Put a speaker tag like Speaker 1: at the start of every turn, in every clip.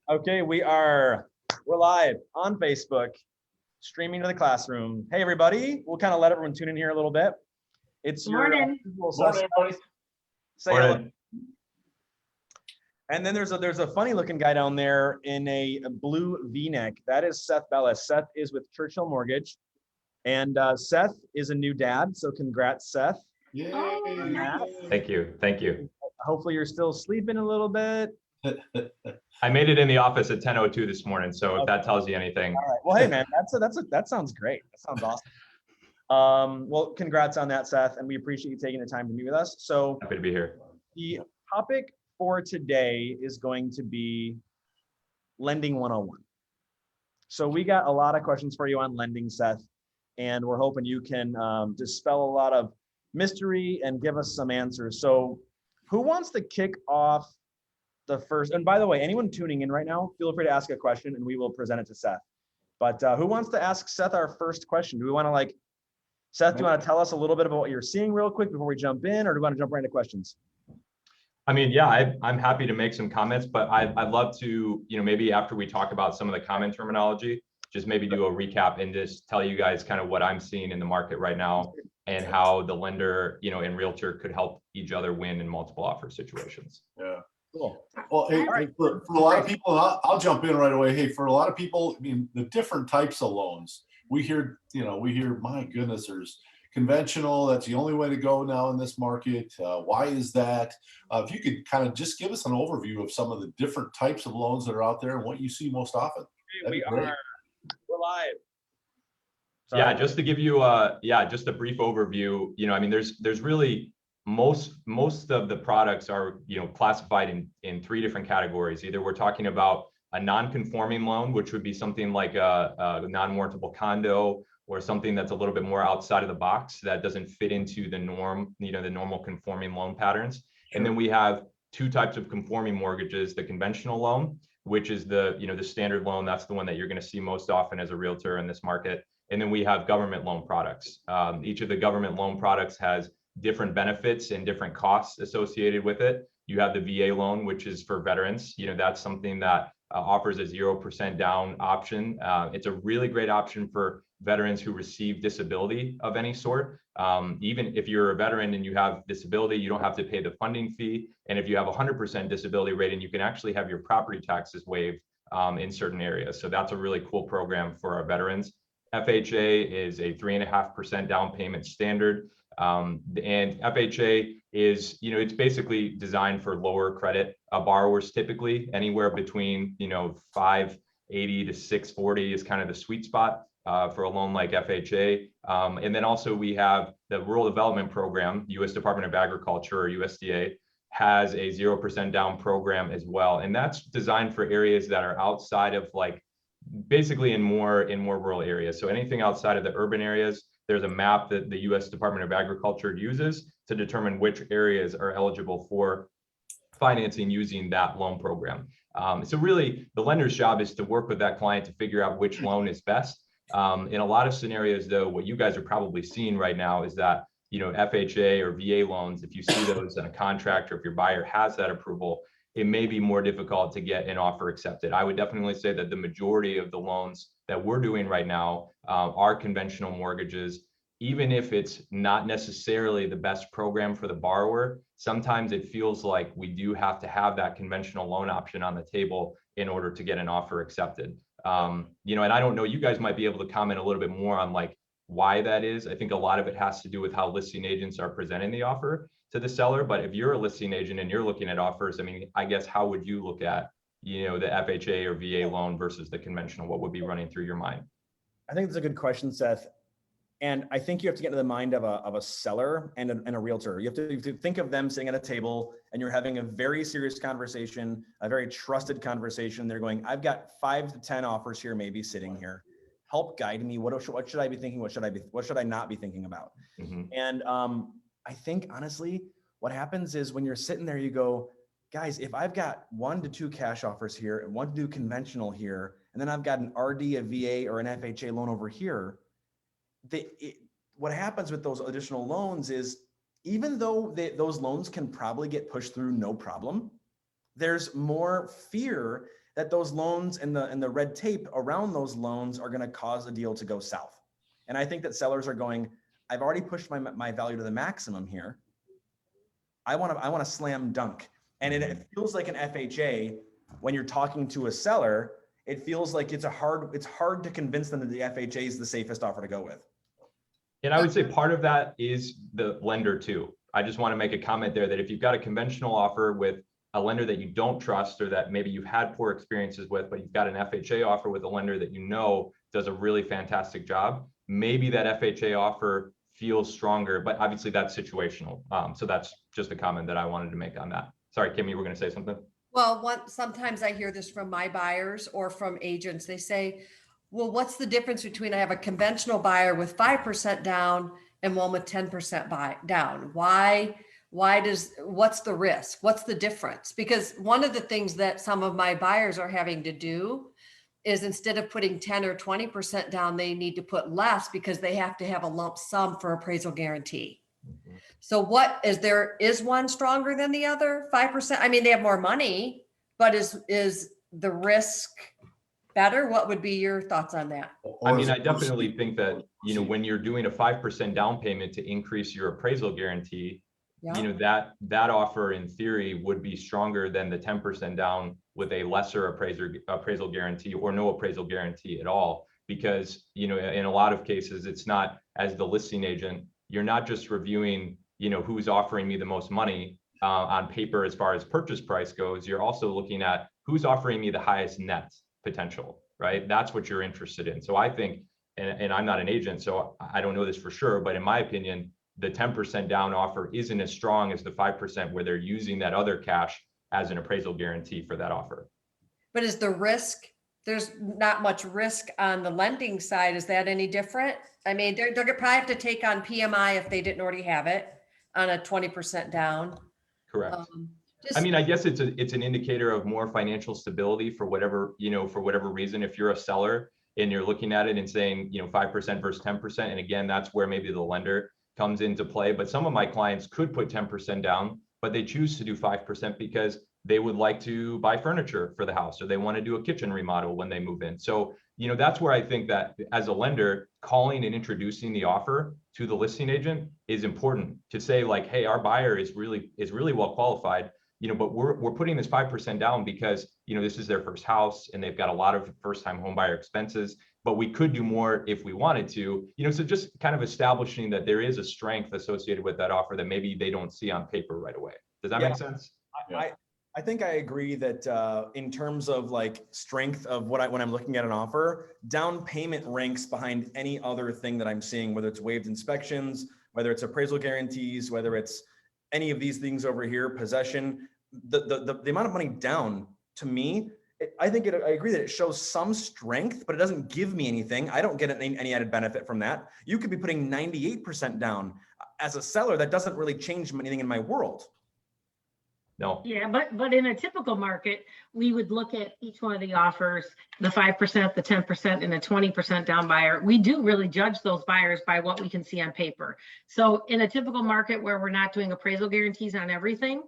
Speaker 1: Okay, we're live on Facebook, streaming to the classroom. Hey, everybody. We'll kind of let everyone tune in here a little bit. It's your
Speaker 2: Morning.
Speaker 1: Morning, everybody. Say hello. And then there's a funny looking guy down there in a blue V-neck. That is Seth Bellis. Seth is with Churchill Mortgage. And Seth is a new dad. So congrats, Seth.
Speaker 3: Yay.
Speaker 2: Oh, nice.
Speaker 4: Thank you. Thank you.
Speaker 1: Hopefully you're still sleeping a little bit.
Speaker 4: I made it in the office at 10:02 this morning. So if that tells you anything.
Speaker 1: All right. Well, hey, man, that sounds great. That sounds awesome. Well, congrats on that, Seth. And we appreciate you taking the time to meet with us. So
Speaker 4: Happy to be here.
Speaker 1: the topic for today is going to be lending 101. So we got a lot of questions for you on lending, Seth, and we're hoping you can dispel a lot of mystery and give us some answers. So who wants to kick off the first? And by the way, anyone tuning in right now, feel free to ask a question and we will present it to Seth. But who wants to ask Seth our first question? Do we want to Seth, do you want to tell us a little bit about what you're seeing real quick before we jump in, or do we want to jump right into questions?
Speaker 4: I mean, yeah, I'm happy to make some comments, but I'd love to, maybe after we talk about some of the common terminology, just maybe do a recap and just tell you guys kind of what I'm seeing in the market right now and how the lender, and realtor could help each other win in multiple offer situations.
Speaker 3: Yeah.
Speaker 1: Cool.
Speaker 3: Well, hey, for a lot of people, I'll jump in right away. Hey, for a lot of people, I mean, the different types of loans, we hear, my goodness, there's conventional, that's the only way to go now in this market. Why is that? If you could kind of just give us an overview of some of the different types of loans that are out there and what you see most often.
Speaker 1: We're live.
Speaker 4: Sorry. Yeah, just to give you just a brief overview, I mean, there's really most of the products are, classified in three different categories. Either we're talking about a non-conforming loan, which would be something like a non-warrantable condo, or something that's a little bit more outside of the box that doesn't fit into the norm, the normal conforming loan patterns. Sure. And then we have two types of conforming mortgages: the conventional loan, which is the standard loan. That's the one that you're going to see most often as a realtor in this market. And then we have government loan products. Each of the government loan products has different benefits and different costs associated with it. You have the VA loan, which is for veterans. That's something that offers a 0% down option. It's a really great option for veterans who receive disability of any sort. Even if you're a veteran and you have disability, you don't have to pay the funding fee. And if you have 100% disability rating, you can actually have your property taxes waived in certain areas. So that's a really cool program for our veterans. FHA is a 3.5% down payment standard. And FHA is, it's basically designed for lower credit borrowers, typically anywhere between, 580 to 640 is kind of the sweet spot for a loan like FHA. And then also we have the Rural Development Program. U.S. Department of Agriculture, or USDA, has a 0% down program as well. And that's designed for areas that are outside of basically in more rural areas. So anything outside of the urban areas, there's a map that the U.S. Department of Agriculture uses to determine which areas are eligible for financing using that loan program. So really, the lender's job is to work with that client to figure out which loan is best. In a lot of scenarios, though, what you guys are probably seeing right now is that, FHA or VA loans, if you see those in a contract or if your buyer has that approval, it may be more difficult to get an offer accepted. I would definitely say that the majority of the loans that we're doing right now are conventional mortgages. Even if it's not necessarily the best program for the borrower, sometimes it feels like we do have to have that conventional loan option on the table in order to get an offer accepted. And I don't know, you guys might be able to comment a little bit more on why that is. I think a lot of it has to do with how listing agents are presenting the offer to the seller. But if you're a listing agent and you're looking at offers, I mean, I guess how would you look at, the FHA or VA loan versus the conventional? What would be running through your mind?
Speaker 1: I think that's a good question, Seth. And I think you have to get into the mind of a seller and a realtor. You have to think of them sitting at a table and you're having a very serious conversation, a very trusted conversation. They're going, I've got 5 to 10 offers here, maybe sitting here. Help guide me. What should I be thinking? What should I not be thinking about? Mm-hmm. And I think honestly, what happens is when you're sitting there, you go, guys, if I've got 1 to 2 cash offers here and 1 to 2 conventional here, and then I've got an RD, a VA, or an FHA loan over here, what happens with those additional loans is, even though those loans can probably get pushed through no problem, there's more fear that those loans and the red tape around those loans are going to cause a deal to go south. And I think that sellers are going, I've already pushed my value to the maximum here. I want to slam dunk. And it feels like an FHA when you're talking to a seller, it feels like it's hard to convince them that the FHA is the safest offer to go with.
Speaker 4: And I would say part of that is the lender too. I just want to make a comment there that if you've got a conventional offer with a lender that you don't trust, or that maybe you've had poor experiences with, but you've got an FHA offer with a lender that you know does a really fantastic job, maybe that FHA offer feels stronger, but obviously that's situational. So that's just a comment that I wanted to make on that. Sorry, Kim, you were going to say something?
Speaker 2: Well, sometimes I hear this from my buyers or from agents. They say, well, what's the difference between I have a conventional buyer with 5% down and one with 10% down? What's the risk? What's the difference? Because one of the things that some of my buyers are having to do is instead of putting 10 or 20% down, they need to put less because they have to have a lump sum for appraisal guarantee. Mm-hmm. So is one stronger than the other? 5%? I mean, they have more money, but is the risk better? What would be your thoughts on that?
Speaker 4: I mean, I definitely think that, when you're doing a 5% down payment to increase your appraisal guarantee, that offer in theory would be stronger than the 10% down with a lesser appraisal guarantee or no appraisal guarantee at all. Because, in a lot of cases, it's not, as the listing agent, you're not just reviewing, who's offering me the most money on paper as far as purchase price goes. You're also looking at who's offering me the highest net potential, right? That's what you're interested in. So I think, and I'm not an agent, so I don't know this for sure, but in my opinion, the 10% down offer isn't as strong as the 5% where they're using that other cash as an appraisal guarantee for that offer.
Speaker 2: But is the risk, there's not much risk on the lending side. Is that any different? I mean, they're gonna probably have to take on PMI if they didn't already have it on a 20% down.
Speaker 4: Correct. I mean, I guess it's an indicator of more financial stability for whatever reason. If you're a seller and you're looking at it and saying, 5% versus 10%, and again, that's where maybe the lender comes into play. But some of my clients could put 10% down, but they choose to do 5% because they would like to buy furniture for the house, or they want to do a kitchen remodel when they move in. So, that's where I think that as a lender, calling and introducing the offer to the listing agent is important to say, like, hey, our buyer is really well qualified, but we're putting this 5% down because, this is their first house and they've got a lot of first-time home buyer expenses, but we could do more if we wanted to, so just kind of establishing that there is a strength associated with that offer that maybe they don't see on paper right away. Does that make sense?
Speaker 1: I think I agree that in terms of like strength of when I'm looking at an offer, down payment ranks behind any other thing that I'm seeing, whether it's waived inspections, whether it's appraisal guarantees, whether it's any of these things over here, possession, the amount of money down to me, I agree that it shows some strength, but it doesn't give me anything. I don't get any added benefit from that. You could be putting 98% down. As a seller, that doesn't really change anything in my world.
Speaker 4: No.
Speaker 5: Yeah, but in a typical market, we would look at each one of the offers, the 5%, the 10%, and the 20% down buyer. We do really judge those buyers by what we can see on paper. So in a typical market where we're not doing appraisal guarantees on everything,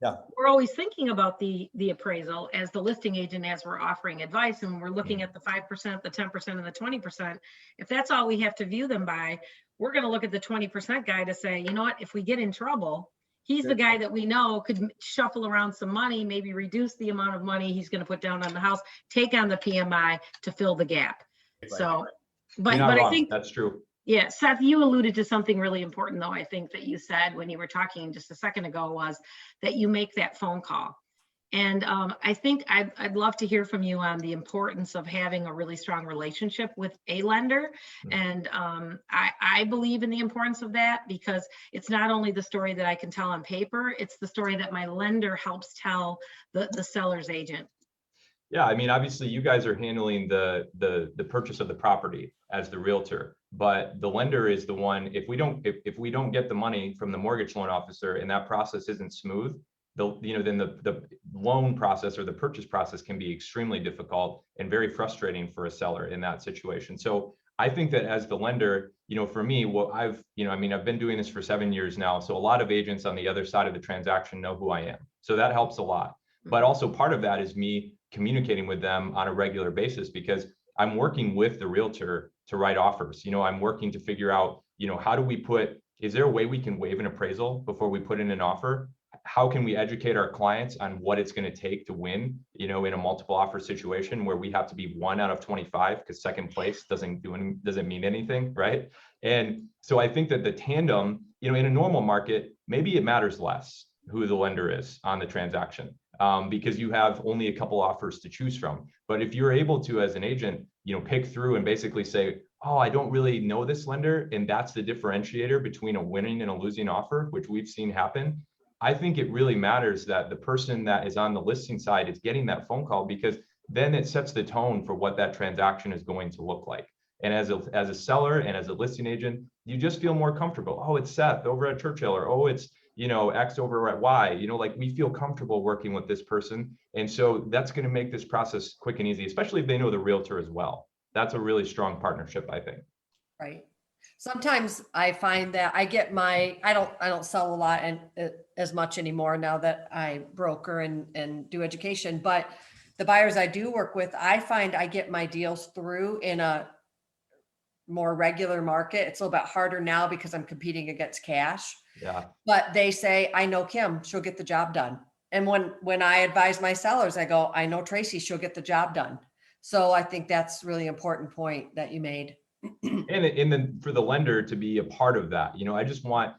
Speaker 5: we're always thinking about the appraisal as the listing agent, as we're offering advice, and we're looking at the 5%, the 10%, and the 20%. If that's all we have to view them by, we're going to look at the 20% guy to say, you know what, if we get in trouble, he's the guy that we know could shuffle around some money, maybe reduce the amount of money he's going to put down on the house, take on the PMI to fill the gap. Right. So, but I think
Speaker 4: that's true.
Speaker 5: Yeah, Seth, you alluded to something really important, though, I think that you said when you were talking just a second ago, was that you make that phone call. And I think I'd love to hear from you on the importance of having a really strong relationship with a lender. And I believe in the importance of that, because it's not only the story that I can tell on paper, it's the story that my lender helps tell the seller's agent.
Speaker 4: Yeah, I mean, obviously you guys are handling the purchase of the property as the realtor, but the lender is the one. If we don't get the money from the mortgage loan officer and that process isn't smooth, then the loan process or the purchase process can be extremely difficult and very frustrating for a seller in that situation. So I think that as the lender, for me, I've been doing this for 7 years now. So a lot of agents on the other side of the transaction know who I am. So that helps a lot. But also part of that is me communicating with them on a regular basis, because I'm working with the realtor to write offers. I'm working to figure out, how do we is there a way we can waive an appraisal before we put in an offer? How can we educate our clients on what it's going to take to win, in a multiple offer situation where we have to be 1 out of 25, because second place doesn't mean anything, right? And so I think that the tandem, in a normal market, maybe it matters less who the lender is on the transaction, because you have only a couple offers to choose from. But if you're able to, as an agent, pick through and basically say, oh, I don't really know this lender, and that's the differentiator between a winning and a losing offer, which we've seen happen. I think it really matters that the person that is on the listing side is getting that phone call, because then it sets the tone for what that transaction is going to look like. And as a seller and as a listing agent, you just feel more comfortable. Oh, it's Seth over at Churchill, or oh, it's X over at Y. Like we feel comfortable working with this person, and so that's going to make this process quick and easy, especially if they know the realtor as well. That's a really strong partnership, I think.
Speaker 2: Right. Sometimes I find that I don't sell a lot and as much anymore now that I broker and do education, but the buyers I do work with, I find I get my deals through in a more regular market. It's a little bit harder now because I'm competing against cash.
Speaker 4: Yeah.
Speaker 2: But they say, I know Kim, she'll get the job done. And when I advise my sellers, I go, I know Tracy, she'll get the job done. So I think that's really important point that you made.
Speaker 4: And then for the lender to be a part of that, I just want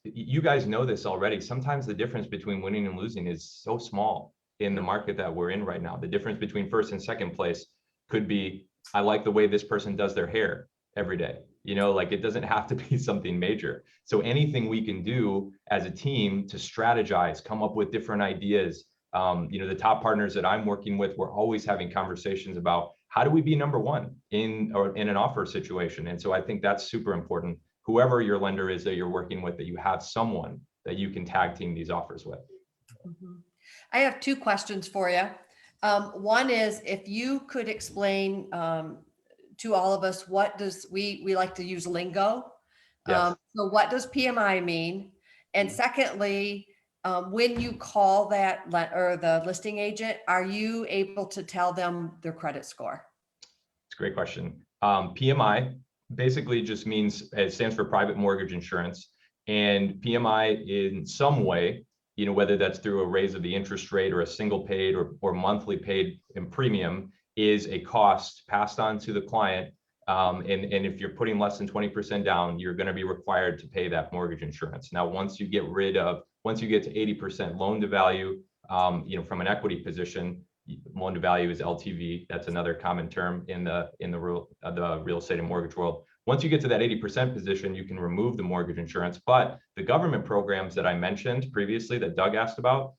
Speaker 4: you guys know this already. Sometimes the difference between winning and losing is so small in the market that we're in right now. The difference between first and second place could be, I like the way this person does their hair every day. Like it doesn't have to be something major. So anything we can do as a team to strategize, come up with different ideas. The top partners that I'm working with, we're always having conversations about how do we be number one in an offer situation. And so I think that's super important. Whoever your lender is that you're working with, that you have someone that you can tag team these offers with.
Speaker 2: Mm-hmm. I have 2 questions for you. One is if you could explain to all of us, what does we like to use lingo.
Speaker 4: Yes.
Speaker 2: So what does PMI mean? And secondly, when you call that or the listing agent, are you able to tell them their credit score?
Speaker 4: It's a great question. PMI basically just means, it stands for private mortgage insurance. And PMI in some way, whether that's through a raise of the interest rate or a single paid or monthly paid in premium, is a cost passed on to the client. And if you're putting less than 20% down, you're going to be required to pay that mortgage insurance. Now, once you get to 80% loan to value, from an equity position, loan to value is LTV. That's another common term in the real estate and mortgage world. Once you get to that 80% position, you can remove the mortgage insurance. But the government programs that I mentioned previously that Doug asked about,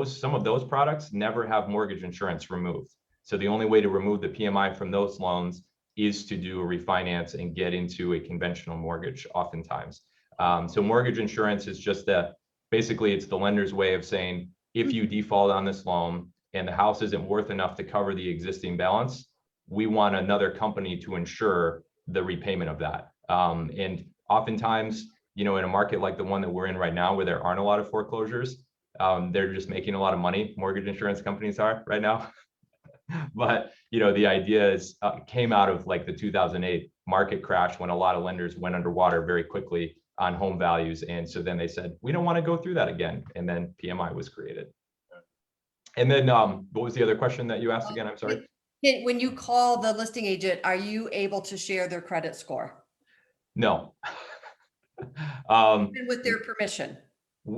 Speaker 4: some of those products never have mortgage insurance removed. So the only way to remove the PMI from those loans is to do a refinance and get into a conventional mortgage oftentimes. So mortgage insurance is just basically it's the lender's way of saying, if you default on this loan and the house isn't worth enough to cover the existing balance, we want another company to insure the repayment of that. And oftentimes, in a market like the one that we're in right now, where there aren't a lot of foreclosures, they're just making a lot of money. Mortgage insurance companies are right now. But, the idea came out of like the 2008 market crash, when a lot of lenders went underwater very quickly on home values. And so then they said, we don't want to go through that again. And then PMI was created. And then what was the other question that you asked again? I'm sorry.
Speaker 2: When you call the listing agent, are you able to share their credit score?
Speaker 4: No.
Speaker 2: With their permission?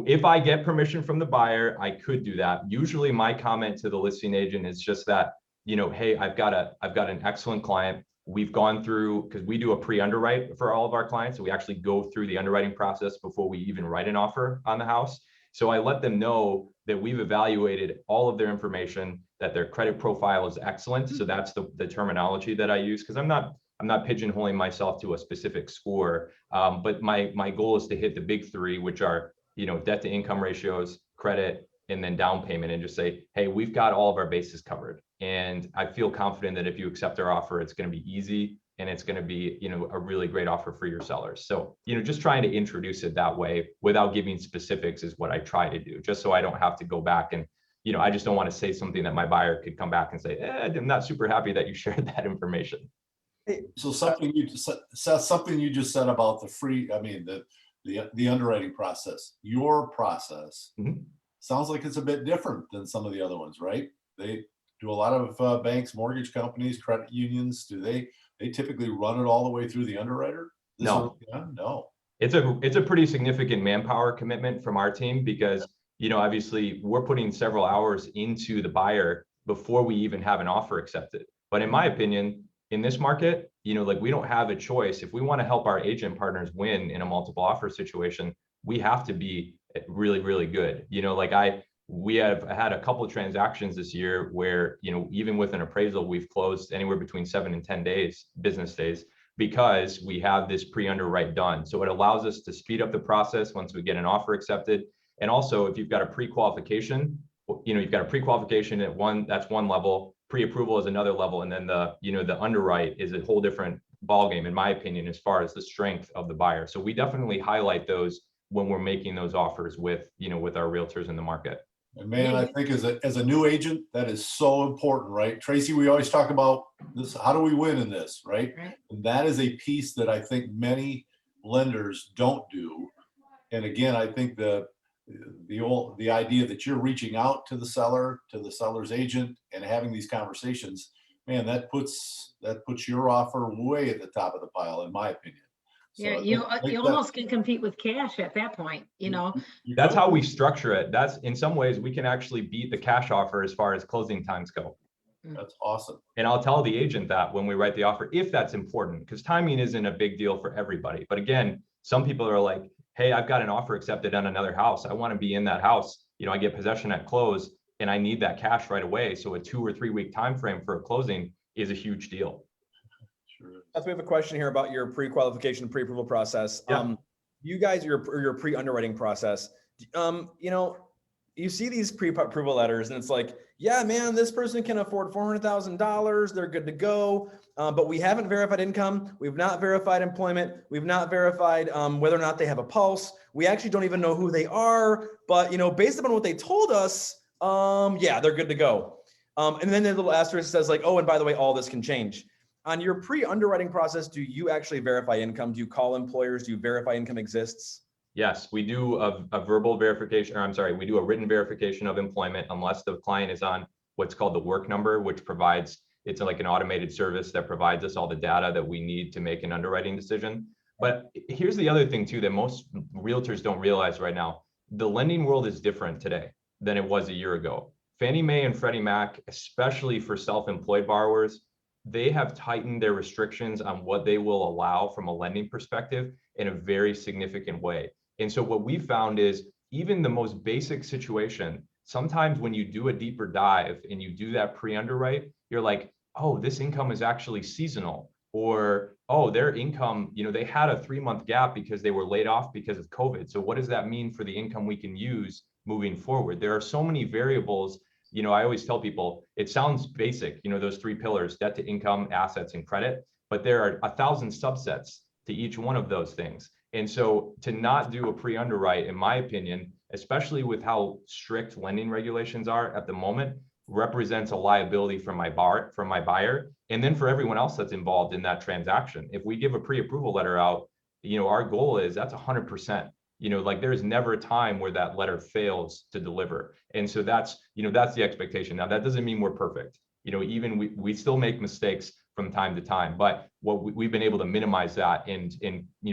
Speaker 4: If I get permission from the buyer, I could do that. Usually my comment to the listing agent is just that, hey, I've got an excellent client. We've gone through, because we do a pre-underwrite for all of our clients. So we actually go through the underwriting process before we even write an offer on the house. So I let them know that we've evaluated all of their information, that their credit profile is excellent. So that's the terminology that I use, because I'm not pigeonholing myself to a specific score. But my goal is to hit the big 3, which are, debt to income ratios, credit, and then down payment, and just say, hey, we've got all of our bases covered. And I feel confident that if you accept our offer, it's going to be easy and it's going to be, a really great offer for your sellers. So, just trying to introduce it that way without giving specifics is what I try to do, just so I don't have to go back and, I just don't want to say something that my buyer could come back and say, I'm not super happy that you shared that information.
Speaker 3: So something you just said about the underwriting process, your process sounds like it's a bit different than some of the other ones, right? They do a lot of banks, mortgage companies, credit unions. Do they typically run it all the way through the underwriter?
Speaker 4: No.
Speaker 3: No.
Speaker 4: It's a pretty significant manpower commitment from our team because, obviously we're putting several hours into the buyer before we even have an offer accepted. But in my opinion, in this market, like we don't have a choice. If we want to help our agent partners win in a multiple offer situation, we have to be really, really good. We have had a couple of transactions this year where, even with an appraisal, we've closed anywhere between 7 and 10 business days, because we have this pre-underwrite done. So it allows us to speed up the process once we get an offer accepted. And also, if you've got a pre-qualification, you've got a pre-qualification that's one level, pre-approval is another level, and then the underwrite is a whole different ballgame, in my opinion, as far as the strength of the buyer. So we definitely highlight those when we're making those offers with our realtors in the market.
Speaker 3: And man, I think as a new agent, that is so important, right? Tracy, we always talk about this, how do we win in this, right? And that is a piece that I think many lenders don't do. And again, I think the idea that you're reaching out to the seller, to the seller's agent, and having these conversations, man, that puts your offer way at the top of the pile, in my opinion. So
Speaker 5: yeah, you almost can compete with cash at that point,
Speaker 4: That's how we structure it. That's, in some ways, we can actually beat the cash offer as far as closing times go.
Speaker 3: That's awesome.
Speaker 4: And I'll tell the agent that when we write the offer, if that's important, because timing isn't a big deal for everybody. But again, some people are like, hey, I've got an offer accepted on another house. I want to be in that house. I get possession at close and I need that cash right away. So a 2 or 3 week time frame for a closing is a huge deal.
Speaker 1: Seth, we have a question here about your pre-qualification, pre-approval process.
Speaker 4: Yeah.
Speaker 1: You guys, your pre-underwriting process, you see these pre-approval letters and it's like, yeah, man, this person can afford $400,000. They're good to go. But we haven't verified income. We've not verified employment. We've not verified whether or not they have a pulse. We actually don't even know who they are. But, based upon what they told us, yeah, they're good to go. And then the little asterisk says like, oh, and by the way, all this can change. On your pre-underwriting process, do you actually verify income? Do you call employers? Do you verify income exists?
Speaker 4: Yes, we do a verbal verification, or I'm sorry, we do a written verification of employment unless the client is on what's called the work number, which provides, it's like an automated service that provides us all the data that we need to make an underwriting decision. But here's the other thing too, that most realtors don't realize right now. The lending world is different today than it was a year ago. Fannie Mae and Freddie Mac, especially for self-employed borrowers, they have tightened their restrictions on what they will allow from a lending perspective in a very significant way. And so what we found is even the most basic situation, sometimes when you do a deeper dive and you do that pre-underwrite, you're like, oh, this income is actually seasonal, or, oh, their income, they had a 3-month gap because they were laid off because of COVID. So what does that mean for the income we can use moving forward? There are so many variables. I always tell people, it sounds basic, those 3 pillars, debt to income, assets, and credit, but there are 1,000 subsets to each one of those things. And so to not do a pre-underwrite, in my opinion, especially with how strict lending regulations are at the moment, represents a liability from my buyer, and then for everyone else that's involved in that transaction. If we give a pre-approval letter out, our goal is that's 100%. There's never a time where that letter fails to deliver. And so that's the expectation. Now, that doesn't mean we're perfect. Even we still make mistakes from time to time, but what we've been able to minimize that and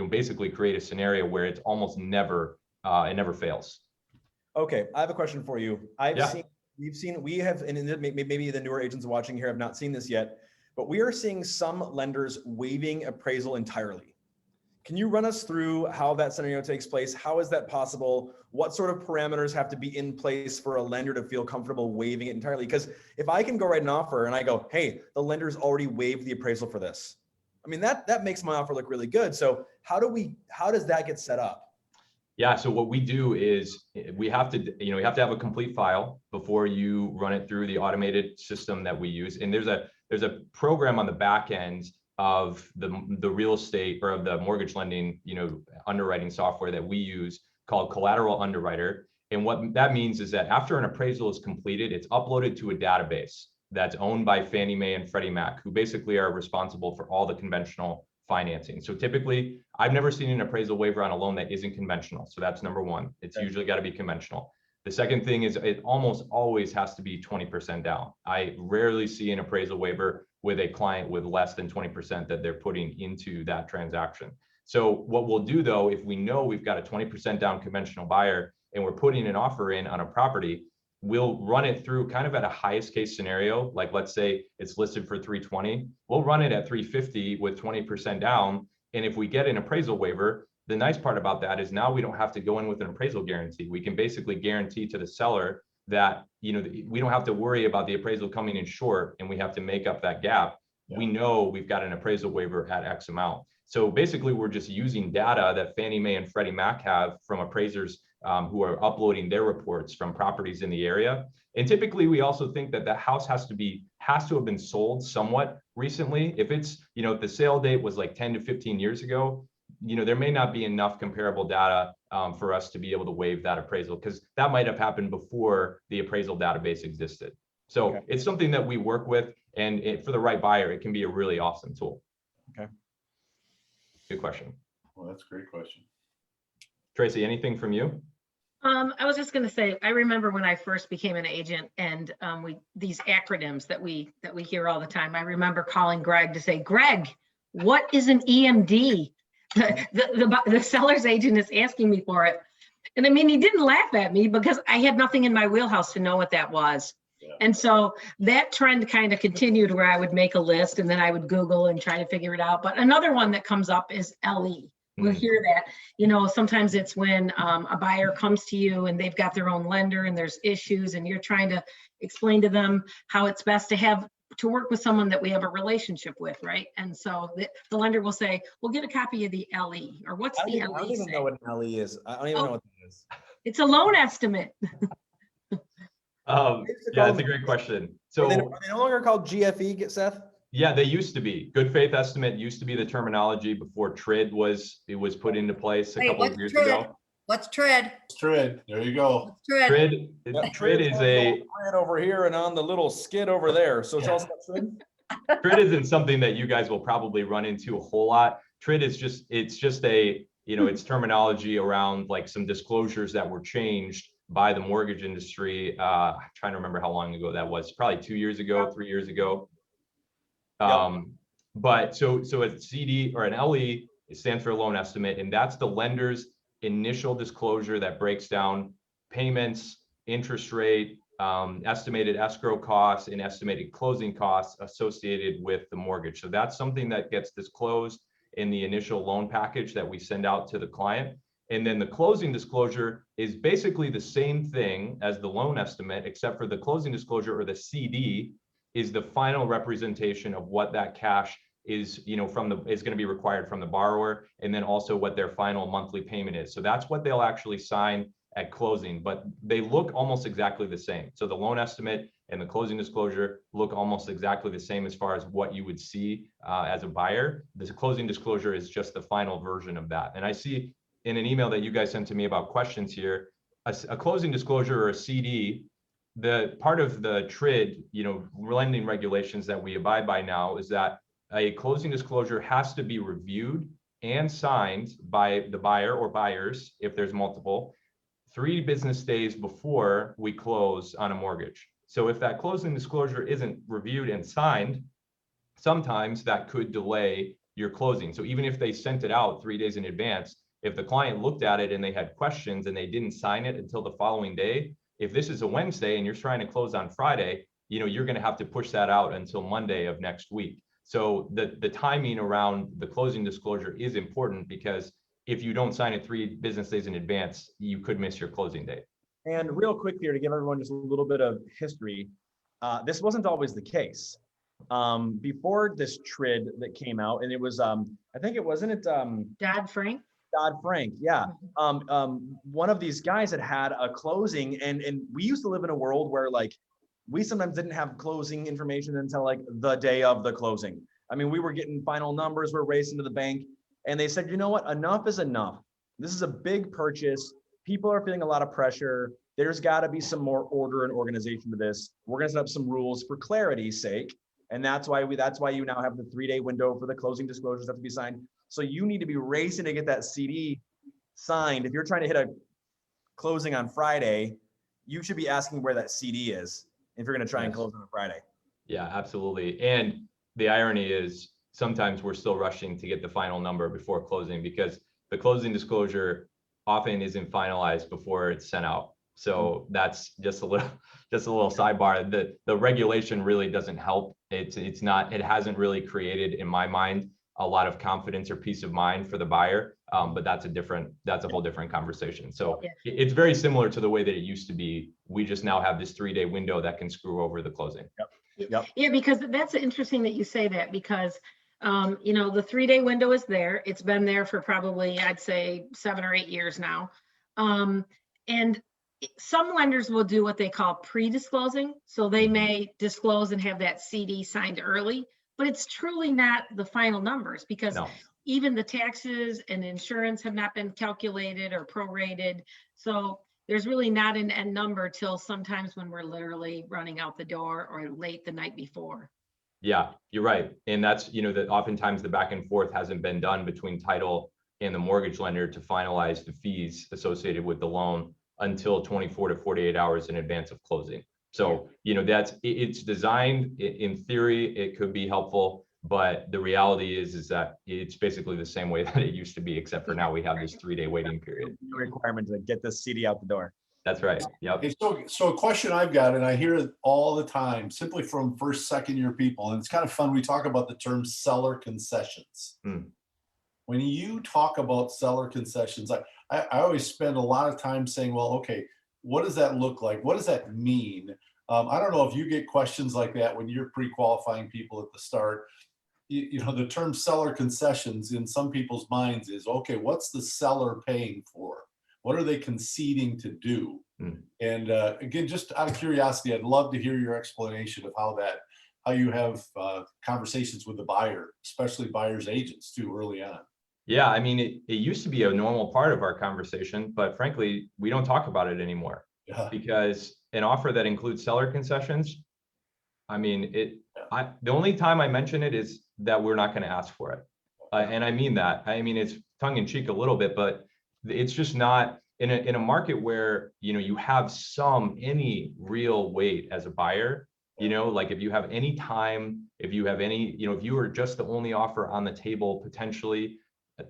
Speaker 4: basically create a scenario where it's almost never, it never fails.
Speaker 1: Okay, I have a question for you. We have, and maybe the newer agents watching here have not seen this yet, but we are seeing some lenders waiving appraisal entirely. Can you run us through how that scenario takes place? How is that possible? What sort of parameters have to be in place for a lender to feel comfortable waiving it entirely? Because if I can go write an offer and I go, hey, the lender's already waived the appraisal for this. I mean, that makes my offer look really good. So how does that get set up?
Speaker 4: Yeah, so what we do is we have to have a complete file before you run it through the automated system that we use. And there's a program on the back end of the real estate or of the mortgage lending, underwriting software that we use called Collateral Underwriter. And what that means is that after an appraisal is completed, it's uploaded to a database that's owned by Fannie Mae and Freddie Mac, who basically are responsible for all the conventional financing. So typically, I've never seen an appraisal waiver on a loan that isn't conventional. So that's number one. It's usually got to be conventional. The second thing is it almost always has to be 20% down. I rarely see an appraisal waiver with a client with less than 20% that they're putting into that transaction. So what we'll do though, if we know we've got a 20% down conventional buyer and we're putting an offer in on a property, we'll run it through kind of at a highest case scenario. Like let's say it's listed for 320, we'll run it at 350 with 20% down. And if we get an appraisal waiver, the nice part about that is now we don't have to go in with an appraisal guarantee. We can basically guarantee to the seller that, you know, we don't have to worry about the appraisal coming in short and we have to make up that gap. We know we've got an appraisal waiver at X amount. So basically we're just using data that Fannie Mae and Freddie Mac have from appraisers who are uploading their reports from properties in the area. And typically we also think that that house has to have been sold somewhat recently. If it's, you know, if the sale date was like 10 to 15 years ago, you know, there may not be enough comparable data for us to be able to waive that appraisal, because that might have happened before the appraisal database existed. So it's something that we work with, and for the right buyer, it can be a really awesome tool.
Speaker 1: Okay.
Speaker 4: Good question.
Speaker 3: Well, that's a great question.
Speaker 4: Tracy, anything from you?
Speaker 5: I was just going to say, I remember when I first became an agent, and these acronyms that we hear all the time. I remember calling Greg to say, Greg, what is an EMD? The seller's agent is asking me for it. And I mean, he didn't laugh at me because I had nothing in my wheelhouse to know what that was. Yeah. And so that trend kind of continued where I would make a list and then I would Google and try to figure it out. But another one that comes up is LE. We'll hear that, you know, sometimes it's when a buyer comes to you and they've got their own lender and there's issues and you're trying to explain to them how it's best to work with someone that we have a relationship with, right? And so the lender will say, we'll get a copy of the LE, or what's the LE?
Speaker 1: I don't even know what an LE is. I don't even know what that is.
Speaker 5: It's a loan estimate.
Speaker 4: Yeah, that's a great question. So
Speaker 1: are they no longer called GFE, Seth?
Speaker 4: Yeah, they used to be. Good faith estimate used to be the terminology before TRID was put into place a couple of years ago.
Speaker 2: What's TRID?
Speaker 3: TRID. There you go.
Speaker 4: TRID is a
Speaker 1: TRID over here and on the little skid over there. So tell us about TRID.
Speaker 4: TRID isn't something that you guys will probably run into a whole lot. TRID is just a, you know, it's terminology around like some disclosures that were changed by the mortgage industry. I'm trying to remember how long ago that was. Probably 2 years ago, 3 years ago. But so a CD or an LE, it stands for loan estimate, and that's the lender's initial disclosure that breaks down payments, interest rate, estimated escrow costs, and estimated closing costs associated with the mortgage. So that's something that gets disclosed in the initial loan package that we send out to the client. And then the closing disclosure is basically the same thing as the loan estimate, except for the closing disclosure, or the CD, is the final representation of what that cash is, you know, is going to be required from the borrower, and then also what their final monthly payment is. So that's what they'll actually sign at closing, but they look almost exactly the same. So the loan estimate and the closing disclosure look almost exactly the same as far as what you would see as a buyer. The closing disclosure is just the final version of that. And I see in an email that you guys sent to me about questions here, a closing disclosure or a CD, the part of the TRID, you know, lending regulations that we abide by now is that a closing disclosure has to be reviewed and signed by the buyer or buyers, if there's multiple, 3 business days before we close on a mortgage. So if that closing disclosure isn't reviewed and signed, sometimes that could delay your closing. So even if they sent it out 3 days in advance, if the client looked at it and they had questions and they didn't sign it until the following day, if this is a Wednesday and you're trying to close on Friday, you know, you're going to have to push that out until Monday of next week. So the timing around the closing disclosure is important, because if you don't sign it 3 business days in advance, you could miss your closing date.
Speaker 1: And real quick here to give everyone just a little bit of history, this wasn't always the case. Before this TRID that came out, and it was, I think it wasn't it.
Speaker 5: Dodd-Frank.
Speaker 1: Dodd-Frank, yeah. One of these guys had a closing, and we used to live in a world where like we sometimes didn't have closing information until like the day of the closing. I mean, we were getting final numbers, we're racing to the bank, and they said, you know what, enough is enough. This is a big purchase. people are feeling a lot of pressure. There's got to be some more order and organization to this. We're going to set up some rules for clarity's sake. And that's why you now have the 3-day window for the closing disclosures that have to be signed. So you need to be racing to get that CD signed. If you're trying to hit a closing on Friday, you should be asking where that CD is if you're going to try and close on a Friday.
Speaker 4: Yeah, absolutely. And the irony is sometimes we're still rushing to get the final number before closing because the closing disclosure often isn't finalized before it's sent out. So that's just a little sidebar. The regulation really doesn't help. It hasn't really created, in my mind, a lot of confidence or peace of mind for the buyer. But that's a whole different conversation. So it's very similar to the way that it used to be. We just now have this 3-day window that can screw over the closing.
Speaker 1: Yep.
Speaker 5: Yeah, because that's interesting that you say that because, the 3-day window is there. It's been there for probably, I'd say 7 or 8 years now. And some lenders will do what they call pre-disclosing. So they may disclose and have that CD signed early, but it's truly not the final numbers because even the taxes and insurance have not been calculated or prorated. So there's really not an end number till sometimes when we're literally running out the door or late the night before.
Speaker 4: Yeah, you're right. And that's, that oftentimes the back and forth hasn't been done between title and the mortgage lender to finalize the fees associated with the loan until 24 to 48 hours in advance of closing. So, it's designed, in theory, it could be helpful, but the reality is that it's basically the same way that it used to be, except for now we have this 3-day waiting period.
Speaker 1: Requirement to get the CD out the door.
Speaker 4: That's right. Yep.
Speaker 3: Hey, so a question I've got, and I hear it all the time, simply from first, second year people, and it's kind of fun. We talk about the term seller concessions. When you talk about seller concessions, I always spend a lot of time saying, well, okay, what does that look like? What does that mean? I don't know if you get questions like that when you're pre-qualifying people at the start. The term seller concessions in some people's minds is, okay, what's the seller paying for? What are they conceding to do? And again, just out of curiosity, I'd love to hear your explanation of how you have conversations with the buyer, especially buyer's agents too early on.
Speaker 4: Yeah, I mean, it used to be a normal part of our conversation, but frankly, we don't talk about it anymore because an offer that includes seller concessions, I mean, the only time I mention it is that we're not going to ask for it. And I mean that. I mean, it's tongue in cheek a little bit, but it's just not in a market where, you have any real weight as a buyer, like if you have any time, if you have any, if you are just the only offer on the table potentially,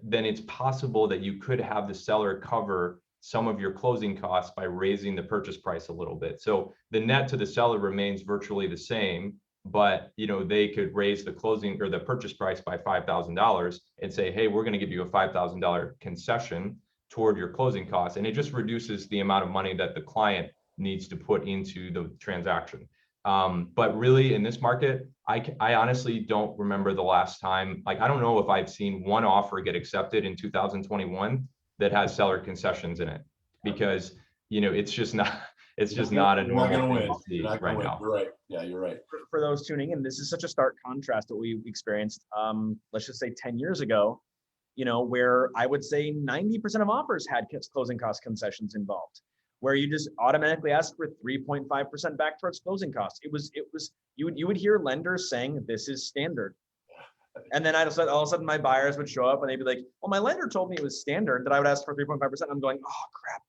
Speaker 4: then it's possible that you could have the seller cover some of your closing costs by raising the purchase price a little bit. So the net to the seller remains virtually the same, but they could raise the closing or the purchase price by $5,000 and say, hey, we're going to give you a $5,000 concession toward your closing costs. And it just reduces the amount of money that the client needs to put into the transaction. But really in this market, I honestly don't remember the last time, I don't know if I've seen one offer get accepted in 2021 that has seller concessions in it, because, it's just not a normal thing to see right now.
Speaker 3: You're right. Yeah, you're right.
Speaker 1: For those tuning in, this is such a stark contrast that we experienced, let's just say 10 years ago, where I would say 90% of offers had closing cost concessions involved, where you just automatically ask for 3.5% back towards closing costs. You would hear lenders saying this is standard. And then all of a sudden my buyers would show up and they'd be like, well, my lender told me it was standard that I would ask for 3.5%. I'm going, oh crap,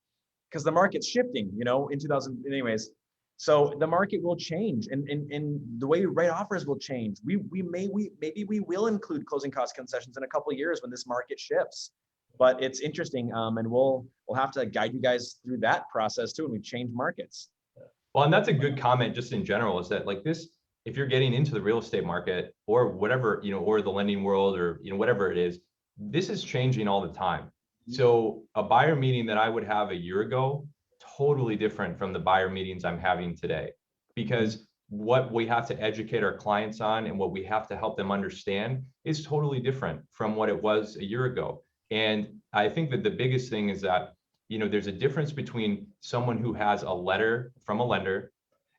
Speaker 1: because the market's shifting, in 2000 anyways. So the market will change and the way we write offers will change. Maybe we will include closing cost concessions in a couple of years when this market shifts. But it's interesting, and we'll have to guide you guys through that process too when we change markets.
Speaker 4: Well, and that's a good comment just in general, is that like this, if you're getting into the real estate market or whatever, or the lending world or, whatever it is, this is changing all the time. So a buyer meeting that I would have a year ago, totally different from the buyer meetings I'm having today, because what we have to educate our clients on and what we have to help them understand is totally different from what it was a year ago. And I think that the biggest thing is that, there's a difference between someone who has a letter from a lender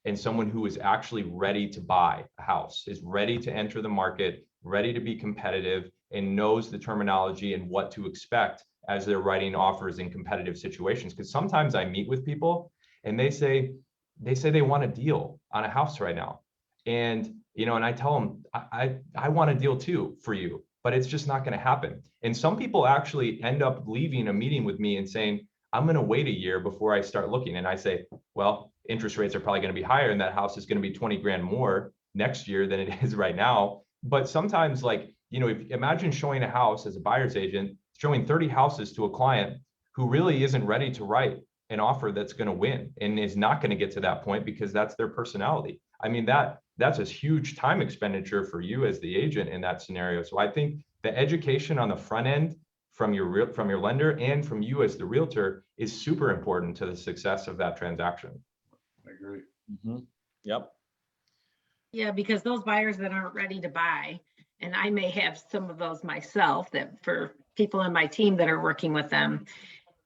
Speaker 4: and someone who is actually ready to buy a house, is ready to enter the market, ready to be competitive, and knows the terminology and what to expect as they're writing offers in competitive situations. Because sometimes I meet with people and they say they want a deal on a house right now. And, you know, and I tell them, I want a deal too for you, but it's just not going to happen. And some people actually end up leaving a meeting with me and saying, I'm going to wait a year before I start looking. And I say, well, interest rates are probably going to be higher and that house is going to be 20 grand more next year than it is right now. But sometimes, like, you know, if imagine showing a house as a buyer's agent, showing 30 houses to a client who really isn't ready to write an offer that's going to win and is not going to get to that point because that's their personality. I mean, that's a huge time expenditure for you as the agent in that scenario. So I think the education on the front end from your lender and from you as the realtor is super important to the success of that transaction.
Speaker 3: I agree.
Speaker 1: Mm-hmm. Yep.
Speaker 5: Yeah, because those buyers that aren't ready to buy, and I may have some of those myself, that for people on my team that are working with them,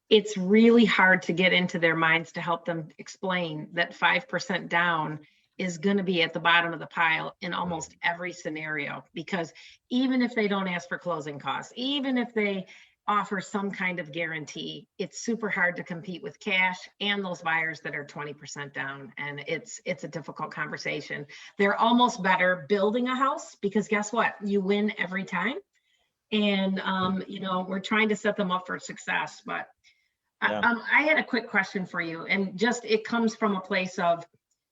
Speaker 5: it's really hard to get into their minds to help them explain that 5% down is going to be at the bottom of the pile in almost every scenario. Because even if they don't ask for closing costs, even if they offer some kind of guarantee, it's super hard to compete with cash and those buyers that are 20% down. And it's a difficult conversation. They're almost better building a house, because guess what? You win every time. And, you know, we're trying to set them up for success. But
Speaker 1: Yeah.
Speaker 5: I had a quick question for you, and just, it comes from a place of,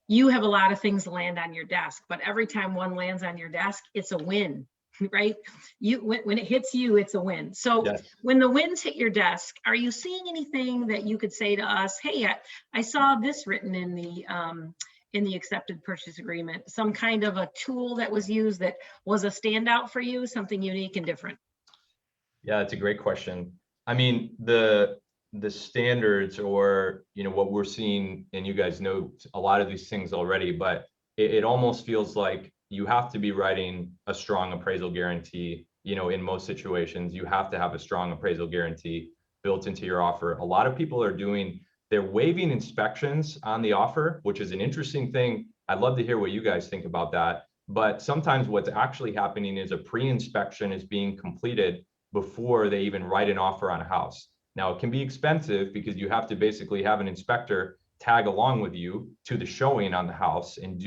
Speaker 5: you have a lot of things land on your desk, but every time one lands on your desk, it's a win, right? When it hits you, it's a win. So
Speaker 4: Yes.
Speaker 5: when the wins hit your desk, are you seeing anything that you could say to us, hey, I saw this written in the accepted purchase agreement, some kind of a tool that was used that was a standout for you, something unique and different?
Speaker 4: Yeah, that's a great question. I mean, the standards, or, you know, what we're seeing, and you guys know a lot of these things already, but it almost feels like you have to be writing a strong appraisal guarantee. You know, in most situations, you have to have a strong appraisal guarantee built into your offer. A lot of people are they're waiving inspections on the offer, which is an interesting thing. I'd love to hear what you guys think about that. But sometimes what's actually happening is a pre-inspection is being completed before they even write an offer on a house. Now, it can be expensive because you have to basically have an inspector tag along with you to the showing on the house and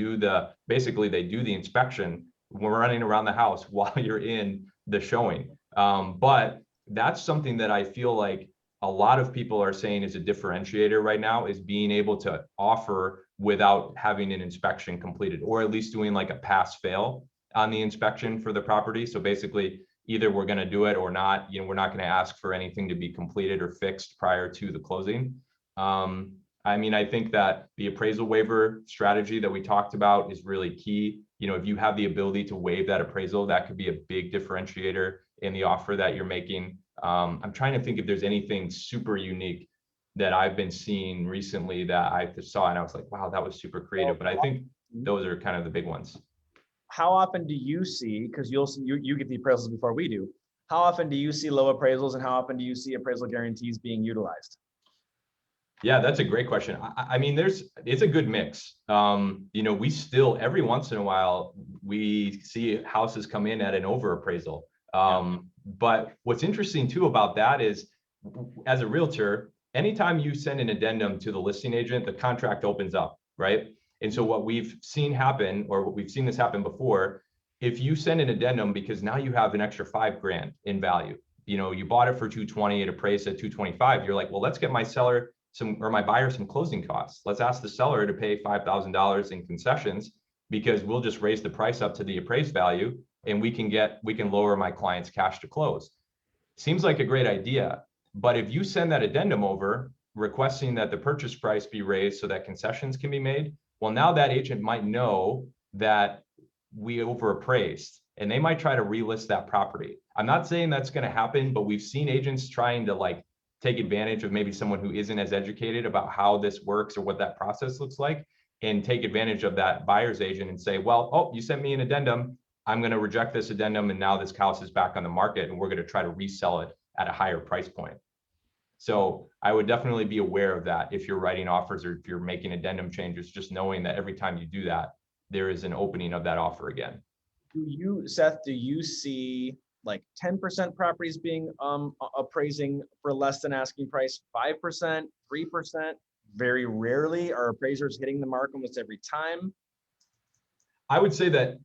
Speaker 4: basically they do the inspection. We're running around the house while you're in the showing. But that's something that I feel like a lot of people are saying is a differentiator right now, is being able to offer without having an inspection completed, or at least doing like a pass fail on the inspection for the property. So basically, either we're going to do it or not. You know, we're not going to ask for anything to be completed or fixed prior to the closing. I mean, I think that the appraisal waiver strategy that we talked about is really key. You know, if you have the ability to waive that appraisal, that could be a big differentiator in the offer that you're making. I'm trying to think if there's anything super unique that I've been seeing recently that I saw and I was like, wow, that was super creative. But I think those are kind of the big ones.
Speaker 1: How often do you see, because you get the appraisals before we do, how often do you see low appraisals and how often do you see appraisal guarantees being utilized?
Speaker 4: Yeah, that's a great question. I mean, it's a good mix. You know, we still, every once in a while, we see houses come in at an over appraisal. But what's interesting too about that is, as a realtor, anytime you send an addendum to the listing agent, the contract opens up, right? And so what we've seen happen, or what we've seen this happen before, if you send an addendum because now you have an extra $5 grand in value, you know, you bought it for 220, it appraised at 225. You're like, well, let's get my seller my buyer some closing costs. Let's ask the seller to pay $5,000 in concessions, because we'll just raise the price up to the appraised value and we can lower my client's cash to close. Seems like a great idea. But if you send that addendum over requesting that the purchase price be raised so that concessions can be made, well, now that agent might know that we overappraised and they might try to relist that property. I'm not saying that's going to happen, but we've seen agents trying to take advantage of maybe someone who isn't as educated about how this works or what that process looks like, and take advantage of that buyer's agent and say, well, oh, you sent me an addendum. I'm going to reject this addendum. And now this house is back on the market and we're going to try to resell it at a higher price point. So I would definitely be aware of that if you're writing offers or if you're making addendum changes, just knowing that every time you do that, there is an opening of that offer again.
Speaker 1: Seth, do you see like 10% properties being appraising for less than asking price, 5%, 3%. Very rarely are appraisers hitting the mark almost every time.
Speaker 4: I would say that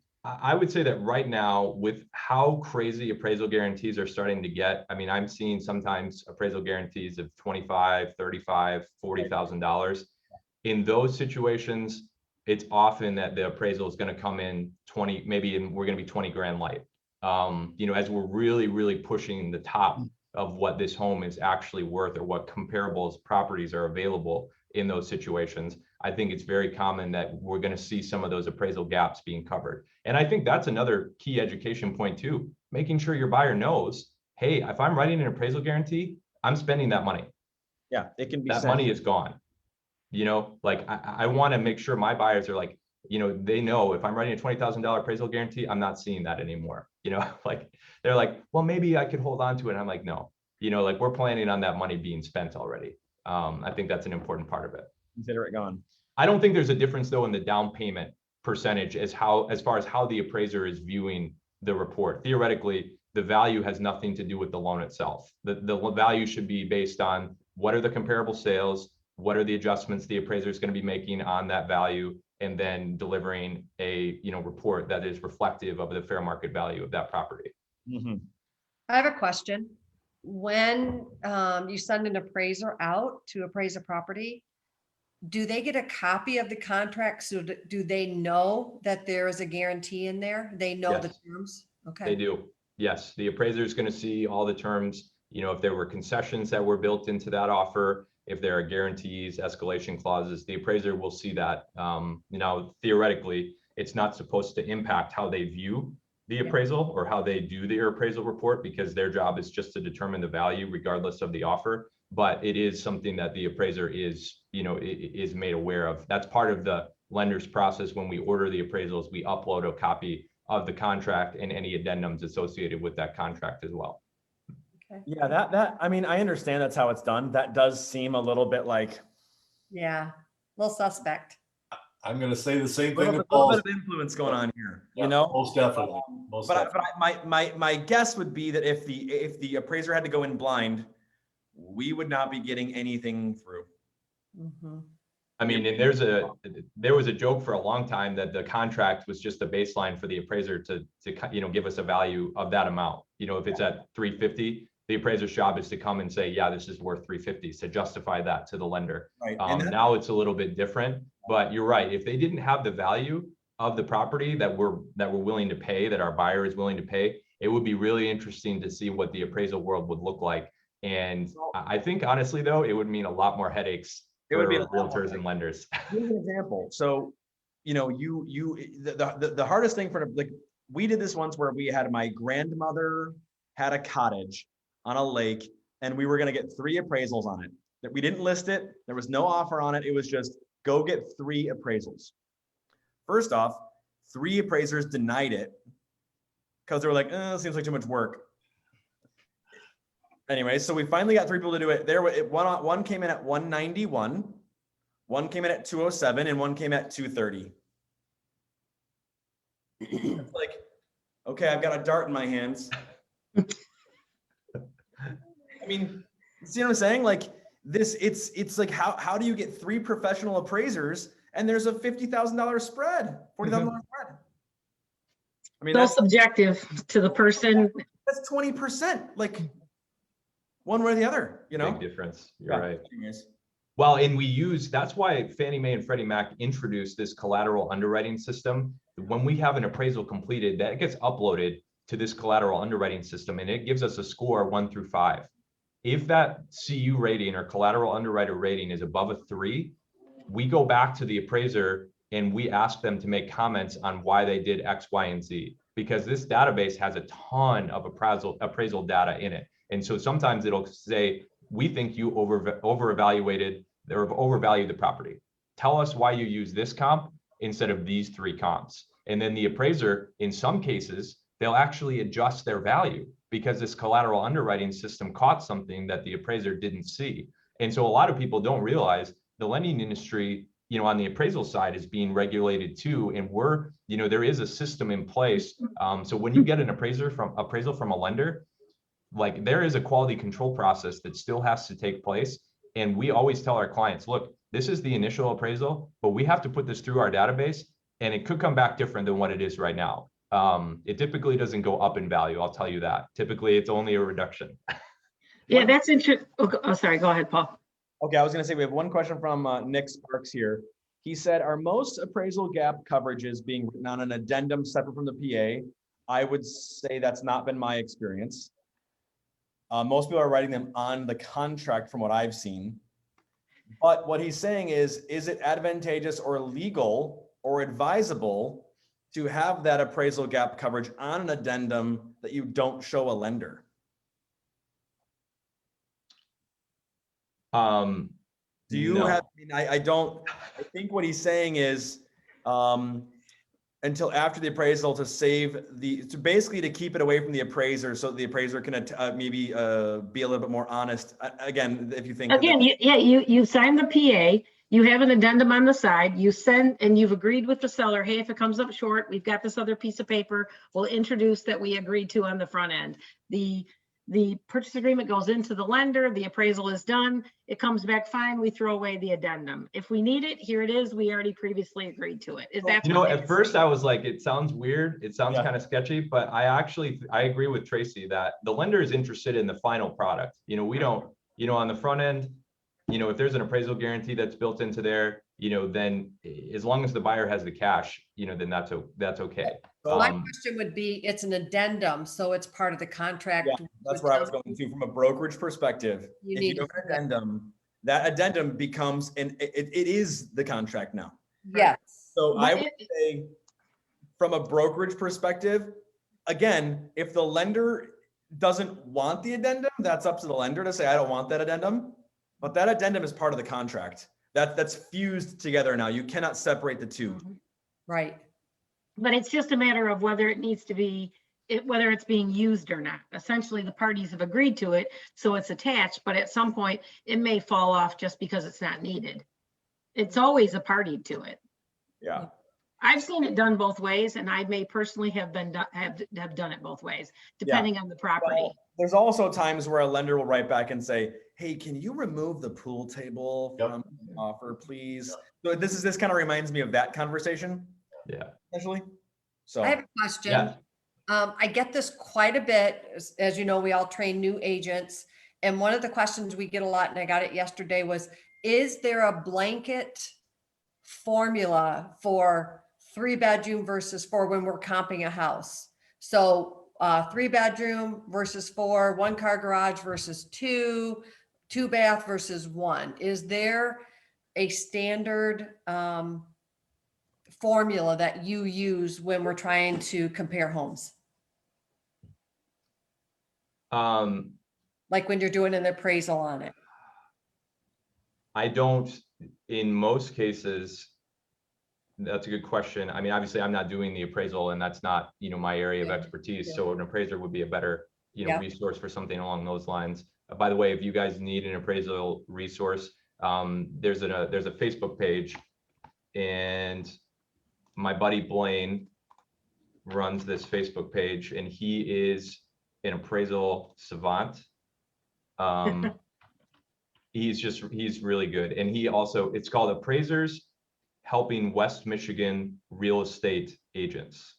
Speaker 4: right now, with how crazy appraisal guarantees are starting to get, I mean, I'm seeing sometimes appraisal guarantees of $25,000, $35,000, $40,000. In those situations, it's often that the appraisal is going to come in 20, maybe we're going to be 20 grand light. You know, as we're really, really pushing the top of what this home is actually worth, or what comparables properties are available in those situations. I think it's very common that we're going to see some of those appraisal gaps being covered. And I think that's another key education point too, making sure your buyer knows, hey, if I'm writing an appraisal guarantee, I'm spending that money.
Speaker 1: Yeah, it can be
Speaker 4: that money is gone. You know, like I want to make sure my buyers are like, you know, they know if I'm writing a $20,000 appraisal guarantee, I'm not seeing that anymore. You know, like they're like, well, maybe I could hold on to it. And I'm like, no, you know, like we're planning on that money being spent already. I think that's an important part of it.
Speaker 1: Consider it gone.
Speaker 4: I don't think there's a difference though in the down payment percentage as far as how the appraiser is viewing the report. Theoretically, the value has nothing to do with the loan itself. The value should be based on what are the comparable sales, what are the adjustments the appraiser is going to be making on that value, and then delivering a report that is reflective of the fair market value of that property.
Speaker 1: Mm-hmm.
Speaker 2: I have a question. When you send an appraiser out to appraise a property, do they get a copy of the contract? So do they know that there is a guarantee in there? They know the
Speaker 4: Yes.
Speaker 2: terms?
Speaker 4: They
Speaker 2: Okay.
Speaker 4: do. Yes, the appraiser is going to see all the terms, you know, if there were concessions that were built into that offer, if there are guarantees, escalation clauses, the appraiser will see that. You know, theoretically, it's not supposed to impact how they view the appraisal or how they do their appraisal report, because their job is just to determine the value regardless of the offer. But it is something that the appraiser is, you know, is made aware of. That's part of the lender's process. When we order the appraisals, we upload a copy of the contract and any addendums associated with that contract as well.
Speaker 2: Okay.
Speaker 1: Yeah, that I mean, I understand that's how it's done. That does seem a little bit like
Speaker 2: Yeah, a little suspect.
Speaker 3: I'm going to say the same
Speaker 1: a
Speaker 3: thing.
Speaker 1: little bit of influence going on here,
Speaker 3: Yeah,
Speaker 1: you know?
Speaker 3: most definitely. Most definitely.
Speaker 1: But my guess would be that if the appraiser had to go in blind, we would not be getting anything through.
Speaker 2: Mm-hmm.
Speaker 4: I mean, and there was a joke for a long time that the contract was just a baseline for the appraiser to give us a value of that amount. You know, if it's at 350, the appraiser's job is to come and say, yeah, this is worth 350, to justify that to the lender.
Speaker 1: Right.
Speaker 4: Now it's a little bit different, but you're right. If they didn't have the value of the property that we're willing to pay, that our buyer is willing to pay, it would be really interesting to see what the appraisal world would look like. And I think honestly, though, it would mean a lot more headaches for realtors and lenders.
Speaker 1: Here's an example. So, you know, the hardest thing for, like, we did this once where we had, my grandmother had a cottage on a lake, and we were going to get 3 appraisals on it. That we didn't list it. There was no offer on it. It was just go get 3 appraisals. First off, 3 appraisers denied it because they were like, it seems like too much work. Anyway, so we finally got 3 people to do it. One came in at 191, one came in at 207, and one came at 230. It's like, okay, I've got a dart in my hands. I mean, see what I'm saying? Like this, it's like, how do you get 3 professional appraisers and there's a $50,000 spread, $40,000 spread? I mean,
Speaker 5: So subjective to the person.
Speaker 1: That's 20%. Like, one way or the other, you know?
Speaker 4: Big difference. You're right.
Speaker 1: Genius.
Speaker 4: Well, and that's why Fannie Mae and Freddie Mac introduced this collateral underwriting system. When we have an appraisal completed, that gets uploaded to this collateral underwriting system, and it gives us a score 1 through 5. If that CU rating or collateral underwriter rating is above a 3, we go back to the appraiser and we ask them to make comments on why they did X, Y, and Z, because this database has a ton of appraisal data in it. And so sometimes it'll say, we think you overvalued the property. Tell us why you use this comp instead of these 3 comps. And then the appraiser, in some cases, they'll actually adjust their value because this collateral underwriting system caught something that the appraiser didn't see. And so a lot of people don't realize the lending industry, on the appraisal side is being regulated too. And we're, there is a system in place. So when you get an appraisal from a lender, like there is a quality control process that still has to take place. And we always tell our clients, look, this is the initial appraisal, but we have to put this through our database, and it could come back different than what it is right now. It typically doesn't go up in value. I'll tell you that. Typically it's only a reduction.
Speaker 5: Yeah, that's interesting. Oh, sorry. Go ahead, Paul.
Speaker 1: Okay, I was going to say we have one question from Nick Sparks here. He said, are most appraisal gap coverages being written on an addendum separate from the PA? I would say that's not been my experience. Most people are writing them on the contract from what I've seen. But what he's saying is it advantageous or legal or advisable to have that appraisal gap coverage on an addendum that you don't show a lender? Do you
Speaker 4: No.
Speaker 1: have, I think what he's saying is, until after the appraisal to basically to keep it away from the appraiser so the appraiser can maybe be a little bit more honest. Again, if you think.
Speaker 5: Again, you sign the PA, you have an addendum on the side, you send, and you've agreed with the seller, hey, if it comes up short, we've got this other piece of paper, we'll introduce that we agreed to on the front end. The purchase agreement goes into the lender, the appraisal is done, it comes back fine, we throw away the addendum. If we need it, here it is, we already previously agreed to it. Is that
Speaker 4: at first I was like, it sounds weird, it sounds kind of sketchy, but I agree with Tracy that the lender is interested in the final product. We don't, on the front end, if there's an appraisal guarantee that's built into there, then as long as the buyer has the cash, then that's okay.
Speaker 2: My question would be, it's an addendum, so it's part of the contract.
Speaker 1: Yeah, that's where I was going to. From a brokerage perspective, if you do an addendum, that addendum becomes, it is the contract now.
Speaker 2: Yes.
Speaker 1: So I would say, from a brokerage perspective, again, if the lender doesn't want the addendum, that's up to the lender to say, I don't want that addendum. But that addendum is part of the contract. That's fused together now. You cannot separate the two.
Speaker 2: Right.
Speaker 5: But it's just a matter of whether it needs to be, whether it's being used or not. Essentially, the parties have agreed to it, so it's attached, but at some point it may fall off just because it's not needed. It's always a party to it.
Speaker 1: Yeah.
Speaker 5: I've seen it done both ways, and I may personally have have done it both ways, depending on the property.
Speaker 1: Well, there's also times where a lender will write back and say, hey, can you remove the pool table from the offer, please? So this kind of reminds me of that conversation.
Speaker 4: Yeah.
Speaker 1: Essentially. So
Speaker 2: I have a question.
Speaker 4: Yeah.
Speaker 2: I get this quite a bit. As you know, we all train new agents. And one of the questions we get a lot, and I got it yesterday, was, is there a blanket formula for 3-bedroom versus 4 when we're comping a house? So 3-bedroom versus 4, 1-car garage versus 2, 2-bath versus 1. Is there a standard formula that you use when we're trying to compare homes? Like when you're doing an appraisal on it?
Speaker 4: I don't, in most cases. That's a good question. I mean, obviously I'm not doing the appraisal, and that's not, my area of expertise. So an appraiser would be a better, resource for something along those lines. By the way, if you guys need an appraisal resource, there's a Facebook page, and my buddy Blaine runs this Facebook page, and he is an appraisal savant. He's really good. And he also, it's called Appraisers Helping West Michigan Real Estate Agents.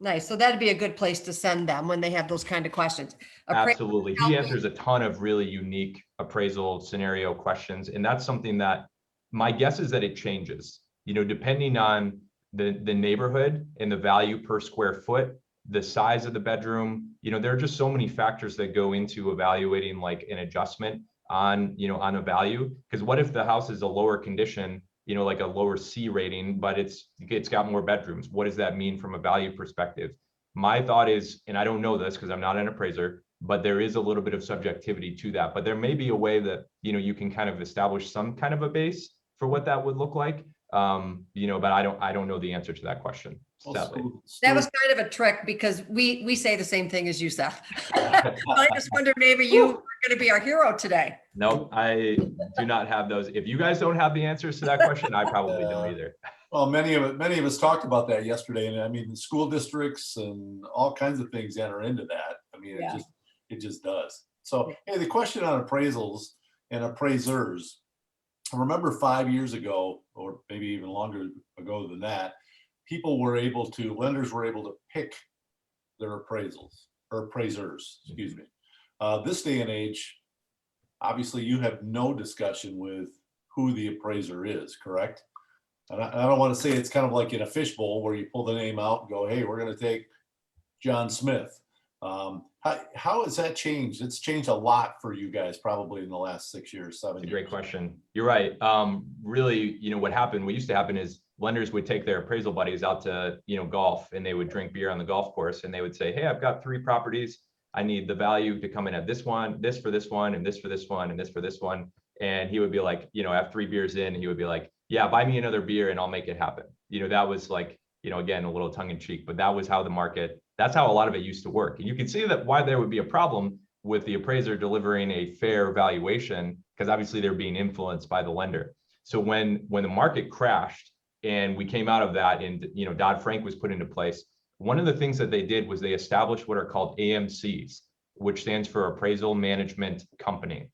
Speaker 2: Nice. So that'd be a good place to send them when they have those kind of questions.
Speaker 4: Absolutely. He answers a ton of really unique appraisal scenario questions. And that's something that my guess is that it changes, depending on the neighborhood and the value per square foot, the size of the bedroom. There are just so many factors that go into evaluating like an adjustment on, on a value. Because what if the house is a lower condition, like a lower C rating, but it's got more bedrooms? What does that mean from a value perspective? My thought is, and I don't know this because I'm not an appraiser, but there is a little bit of subjectivity to that. But there may be a way that, you can kind of establish some kind of a base for what that would look like. But I don't know the answer to that question.
Speaker 3: Well,
Speaker 4: sadly.
Speaker 2: That was kind of a trick because we say the same thing as you, Seth. I just wondered maybe you were going to be our hero today.
Speaker 4: No, I do not have those. If you guys don't have the answers to that question, I probably don't either.
Speaker 3: Well, many of us talked about that yesterday, and I mean, the school districts and all kinds of things enter into that. I mean,
Speaker 2: Yeah.
Speaker 3: it just does. So, hey, the question on appraisals and appraisers. I remember 5 years ago, or maybe even longer ago than that, lenders were able to pick their appraisals or appraisers, excuse me. This day and age, obviously you have no discussion with who the appraiser is, correct? And I don't want to say it's kind of like in a fishbowl where you pull the name out and go, hey, we're going to take John Smith. How has that changed? It's changed a lot for you guys probably in the last 6 years, 7 years.
Speaker 4: It's a great question. You're right. Really, what used to happen is lenders would take their appraisal buddies out to, golf, and they would drink beer on the golf course, and they would say, hey, I've got 3 properties. I need the value to come in at this one, this for this one, and this for this one, and this for this one. And he would be like, I have 3 beers in, he would be like, yeah, buy me another beer and I'll make it happen. That was like, again, a little tongue in cheek, but that was how that's how a lot of it used to work. And you can see that why there would be a problem with the appraiser delivering a fair valuation, because obviously they're being influenced by the lender. So when the market crashed and we came out of that and, Dodd-Frank was put into place, one of the things that they did was they established what are called AMCs, which stands for Appraisal Management Company.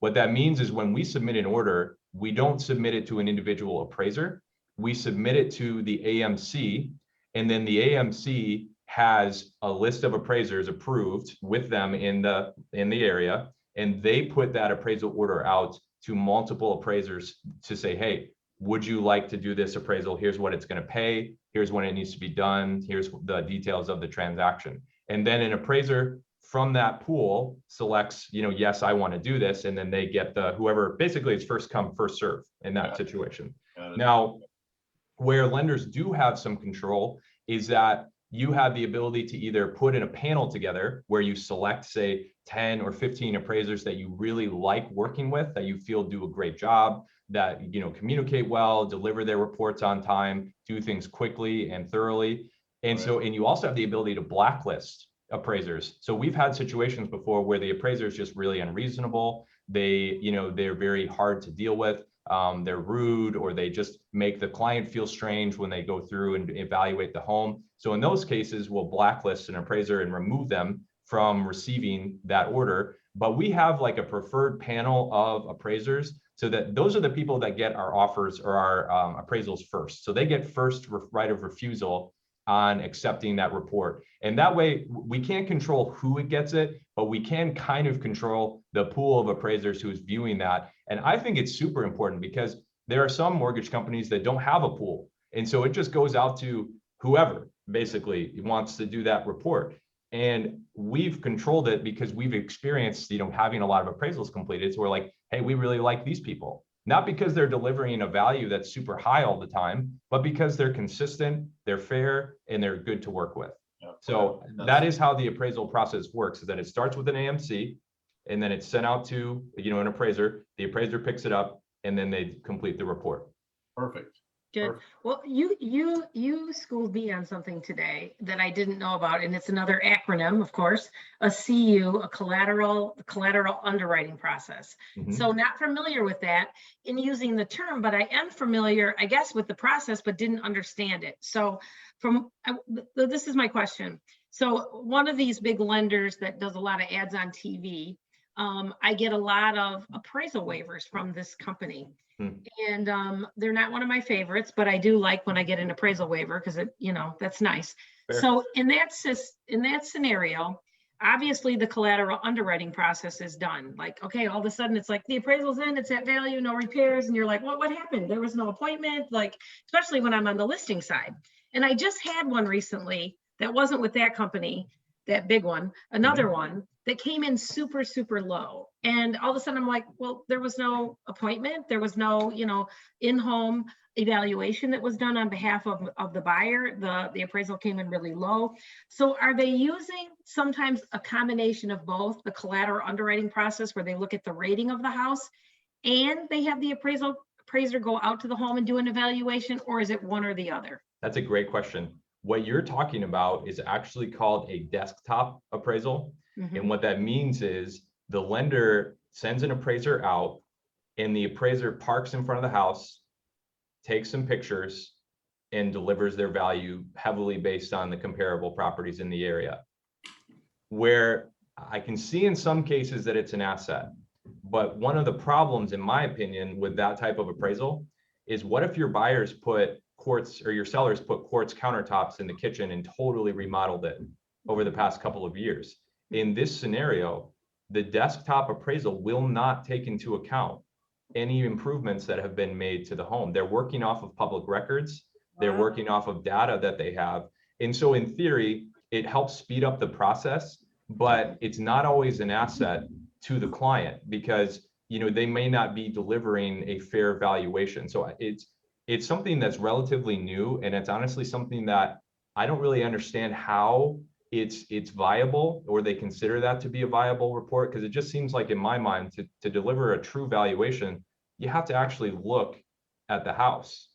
Speaker 4: What that means is when we submit an order, we don't submit it to an individual appraiser. We submit it to the AMC, and then the AMC has a list of appraisers approved with them in the area, and they put that appraisal order out to multiple appraisers to say, hey, would you like to do this appraisal? Here's what it's going to pay. Here's when it needs to be done. Here's the details of the transaction. And then an appraiser from that pool selects, yes, I want to do this. And then they get whoever, basically it's first come, first serve in that situation. Now, where lenders do have some control is that you have the ability to either put in a panel together where you select, say, 10 or 15 appraisers that you really like working with, that you feel do a great job, that communicate well, deliver their reports on time, do things quickly and thoroughly. And so, and you also have the ability to blacklist appraisers. So we've had situations before where the appraiser is just really unreasonable. They're very hard to deal with. They're rude, or they just make the client feel strange when they go through and evaluate the home. So in those cases, we'll blacklist an appraiser and remove them from receiving that order. But we have like a preferred panel of appraisers, so that those are the people that get our offers or our appraisals first. So they get first right of refusal on accepting that report. And that way we can't control who it gets it, but we can kind of control the pool of appraisers who's viewing that. And I think it's super important because there are some mortgage companies that don't have a pool. And so it just goes out to whoever basically wants to do that report. And we've controlled it because we've experienced, having a lot of appraisals completed. So we're like, hey, we really like these people. Not because they're delivering a value that's super high all the time, but because they're consistent, they're fair, and they're good to work with. Yeah, so that is how the appraisal process works, is that it starts with an AMC, and then it's sent out to, an appraiser. The appraiser picks it up, and then they complete the report.
Speaker 3: Perfect.
Speaker 5: Good. Well, you schooled me on something today that I didn't know about, and it's another acronym, of course, a CU, a collateral underwriting process. Mm-hmm. So not familiar with that in using the term, but I am familiar, I guess, with the process, but didn't understand it. So this is my question. So one of these big lenders that does a lot of ads on TV, I get a lot of appraisal waivers from this company. And they're not one of my favorites, but I do like when I get an appraisal waiver because that's nice. Fair. So in that scenario, obviously the collateral underwriting process is done. Like, okay, all of a sudden it's like the appraisal's in, it's at value, no repairs, and you're like, well, what happened? There was no appointment. Like, especially when I'm on the listing side. And I just had one recently that wasn't with that company, that big one, another one that came in super, super low. And all of a sudden I'm like, well, there was no appointment. There was no, in-home evaluation that was done on behalf of the buyer. The appraisal came in really low. So are they using sometimes a combination of both, the collateral underwriting process where they look at the rating of the house and they have the appraiser go out to the home and do an evaluation, or is it one or the other?
Speaker 4: That's a great question. What you're talking about is actually called a desktop appraisal. And what that means is the lender sends an appraiser out, and the appraiser parks in front of the house, takes some pictures, and delivers their value heavily based on the comparable properties in the area. Where I can see in some cases that it's an asset, but one of the problems, in my opinion, with that type of appraisal is, what if your buyers put quartz, or your sellers put quartz countertops in the kitchen and totally remodeled it over the past couple of years? In this scenario, the desktop appraisal will not take into account any improvements that have been made to the home. They're working off of public records. They're working off of data that they have. And so in theory, it helps speed up the process, but it's not always an asset to the client, because they may not be delivering a fair valuation. So it's something that's relatively new, and it's honestly something that I don't really understand how it's viable, or they consider that to be a viable report, because it just seems like, in my mind, to deliver a true valuation, you have to actually look at the house.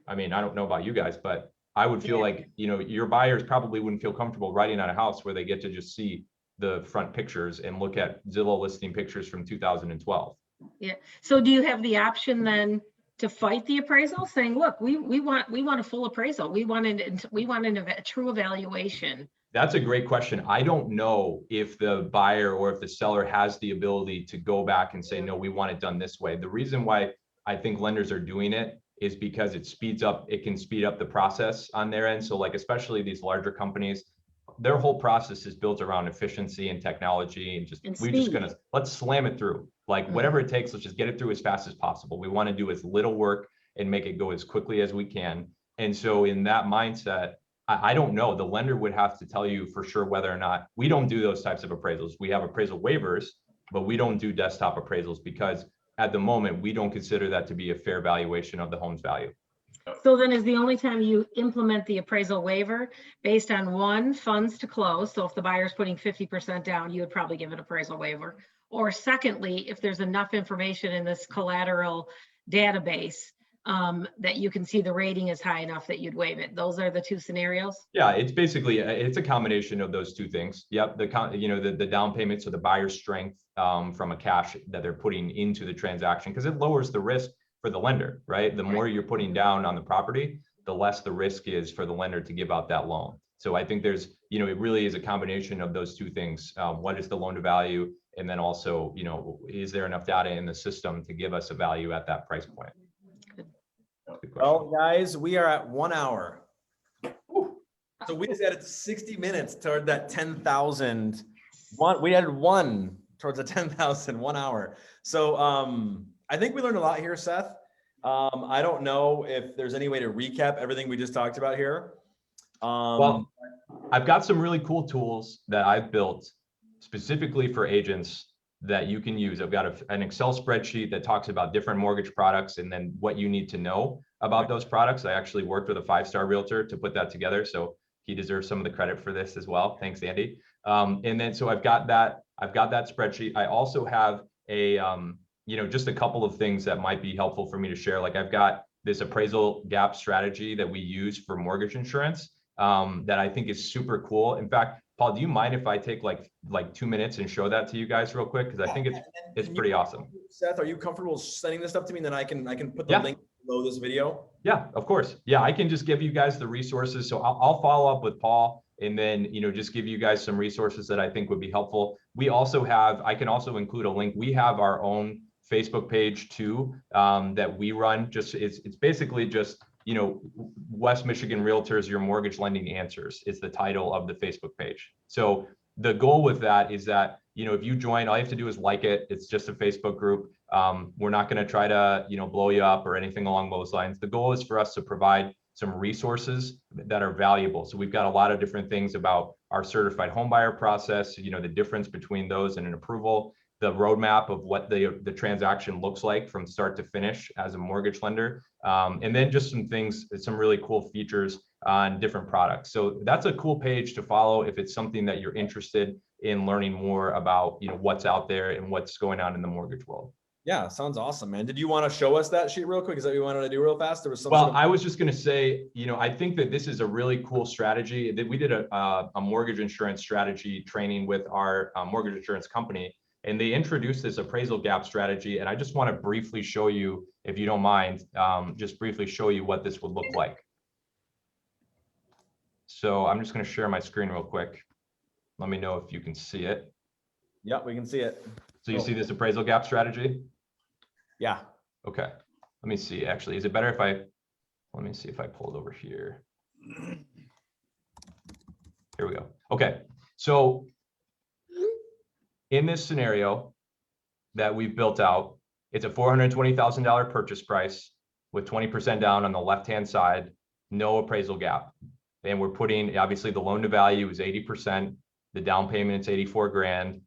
Speaker 4: I mean, I don't know about you guys, but I would feel like, your buyers probably wouldn't feel comfortable writing on a house where they get to just see the front pictures and look at Zillow listing pictures from 2012.
Speaker 5: Yeah. So do you have the option then to fight the appraisal, saying, look, we want a full appraisal. We want a true evaluation.
Speaker 4: That's a great question. I don't know if the buyer or if the seller has the ability to go back and say, no, we want it done this way. The reason why I think lenders are doing it is because it can speed up the process on their end. So like, especially these larger companies, their whole process is built around efficiency and technology, and let's slam it through. Like, whatever it takes, let's just get it through as fast as possible. We want to do as little work and make it go as quickly as we can. And so in that mindset, I don't know, the lender would have to tell you for sure whether or not. We don't do those types of appraisals. We have appraisal waivers, but we don't do desktop appraisals, because at the moment, we don't consider that to be a fair valuation of the home's value.
Speaker 5: So then is the only time you implement the appraisal waiver based on, one, funds to close. So if the buyer's putting 50% down, you would probably give an appraisal waiver. Or secondly, if there's enough information in this collateral database that you can see the rating is high enough that you'd waive it. Those are the two scenarios.
Speaker 4: Yeah, it's basically, it's a combination of those two things. Yep, the down payment, so the buyer's strength from a cash that they're putting into the transaction, because it lowers the risk for the lender, right? The more you're putting down on the property, the less the risk is for the lender to give out that loan. So I think there's, it really is a combination of those two things. What is the loan to value? And then also, is there enough data in the system to give us a value at that price point?
Speaker 1: Well, guys, we are at 1 hour. So we just added 60 minutes toward that 10,000. We added one towards the 10,000, 1 hour. So I think we learned a lot here, Seth. I don't know if there's any way to recap everything we just talked about here.
Speaker 4: Well, I've got some really cool tools that I've built specifically for agents that you can use. I've got an Excel spreadsheet that talks about different mortgage products and then what you need to know about those products. I actually worked with a 5-star realtor to put that together, so he deserves some of the credit for this as well. Thanks, Andy. And then so I've got that spreadsheet. I also have a just a couple of things that might be helpful for me to share. Like, I've got this appraisal gap strategy that we use for mortgage insurance that I think is super cool. In fact, Paul, do you mind if I take like 2 minutes and show that to you guys real quick? Because I think it's pretty awesome.
Speaker 1: Seth, are you comfortable sending this stuff to me, and then I can put the link below this video? Yeah,
Speaker 4: of course. Yeah, I can just give you guys the resources. So I'll follow up with Paul, and then just give you guys some resources that I think would be helpful. We also have, I can also include a link. We have our own Facebook page too that we run. It's basically just West Michigan Realtors, Your Mortgage Lending Answers is the title of the Facebook page. So the goal with that is that, if you join, all you have to do is like it. It's just a Facebook group. We're not going to try to, blow you up or anything along those lines. The goal is for us to provide some resources that are valuable. So we've got a lot of different things about our certified home buyer process, the difference between those and an approval, the roadmap of what the transaction looks like from start to finish as a mortgage lender. And then just some really cool features on different products. So that's a cool page to follow if it's something that you're interested in learning more about, what's out there and what's going on in the mortgage world.
Speaker 1: Yeah, sounds awesome, man. Did you want to show us that sheet real quick? Is that what you wanted to do real fast? There was some
Speaker 4: Well,
Speaker 1: sort of...
Speaker 4: I was just going to say, I think that this is a really cool strategy. That we did a mortgage insurance strategy training with our mortgage insurance company, and they introduced this appraisal gap strategy. And I just want to briefly show you, if you don't mind, just briefly show you what this would look like. So I'm just going to share my screen real quick. Let me know if you can see it.
Speaker 1: Yeah, we can see it.
Speaker 4: So you see this appraisal gap strategy?
Speaker 1: Yeah.
Speaker 4: Okay. Let me see. Actually, is it better if let me see if I pull it over here. Here we go. Okay. So in this scenario that we've built out, it's a $420,000 purchase price with 20% down on the left-hand side, no appraisal gap. And we're putting, obviously the loan to value is 80%, the down payment is 84 grand,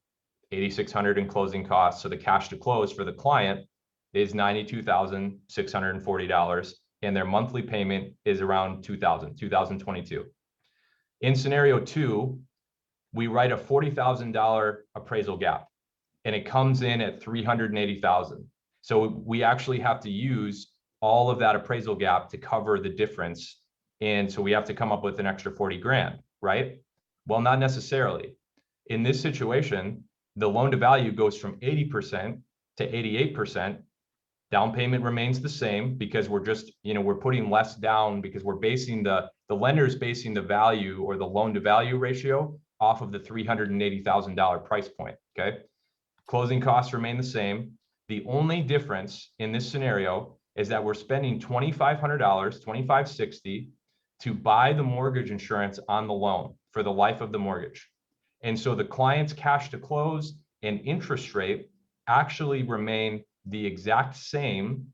Speaker 4: 8,600 in closing costs. So the cash to close for the client is $92,640, and their monthly payment is around $2,022. In scenario 2, we write a $40,000 appraisal gap, and it comes in at $380,000. So we actually have to use all of that appraisal gap to cover the difference. And so we have to come up with an extra 40 grand, right? Well, not necessarily. In this situation, the loan to value goes from 80% to 88%. Down payment remains the same because we're just, we're putting less down because we're basing the lender's basing the value or the loan to value ratio off of the $380,000 price point. Okay. Closing costs remain the same. The only difference in this scenario is that we're spending $2,500, $2,560 to buy the mortgage insurance on the loan for the life of the mortgage. And so the client's cash to close and interest rate actually remain the exact same,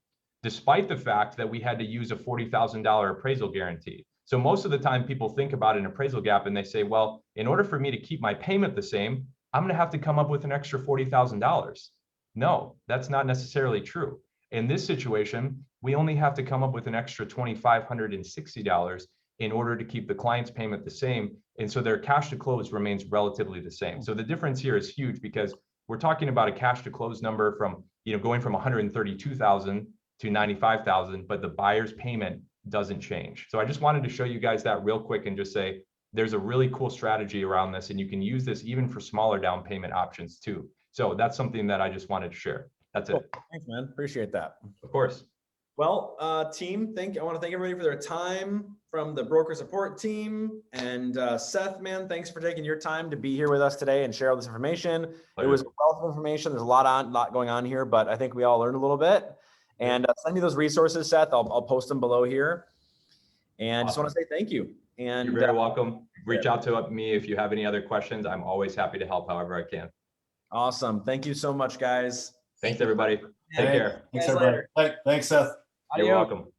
Speaker 4: despite the fact that we had to use a $40,000 appraisal guarantee. So most of the time people think about an appraisal gap and they say, well, in order for me to keep my payment the same, I'm going to have to come up with an extra $40,000. No, that's not necessarily true. In this situation, we only have to come up with an extra $2,560 in order to keep the client's payment the same. And so their cash to close remains relatively the same. So the difference here is huge because we're talking about a cash to close number from, going from 132,000 to 95,000, but the buyer's payment doesn't change. So I just wanted to show you guys that real quick and just say, there's a really cool strategy around this, and you can use this even for smaller down payment options too. So that's something that I just wanted to share. That's it.
Speaker 1: Thanks, man. Appreciate that.
Speaker 4: Of course.
Speaker 1: Well, team, I want to thank everybody for their time from the broker support team. And Seth, man, thanks for taking your time to be here with us today and share all this information.
Speaker 4: Pleasure.
Speaker 1: It was a wealth of information. There's a lot going on here, but I think we all learned a little bit. And send me those resources, Seth. I'll post them below here. And just want to say thank you. And
Speaker 4: you're very welcome. Reach out to me if you have any other questions. I'm always happy to help however I can.
Speaker 1: Awesome. Thank you so much, guys.
Speaker 4: Thanks, everybody. Take care.
Speaker 3: Thanks, everybody. Thanks, Seth.
Speaker 4: You're welcome.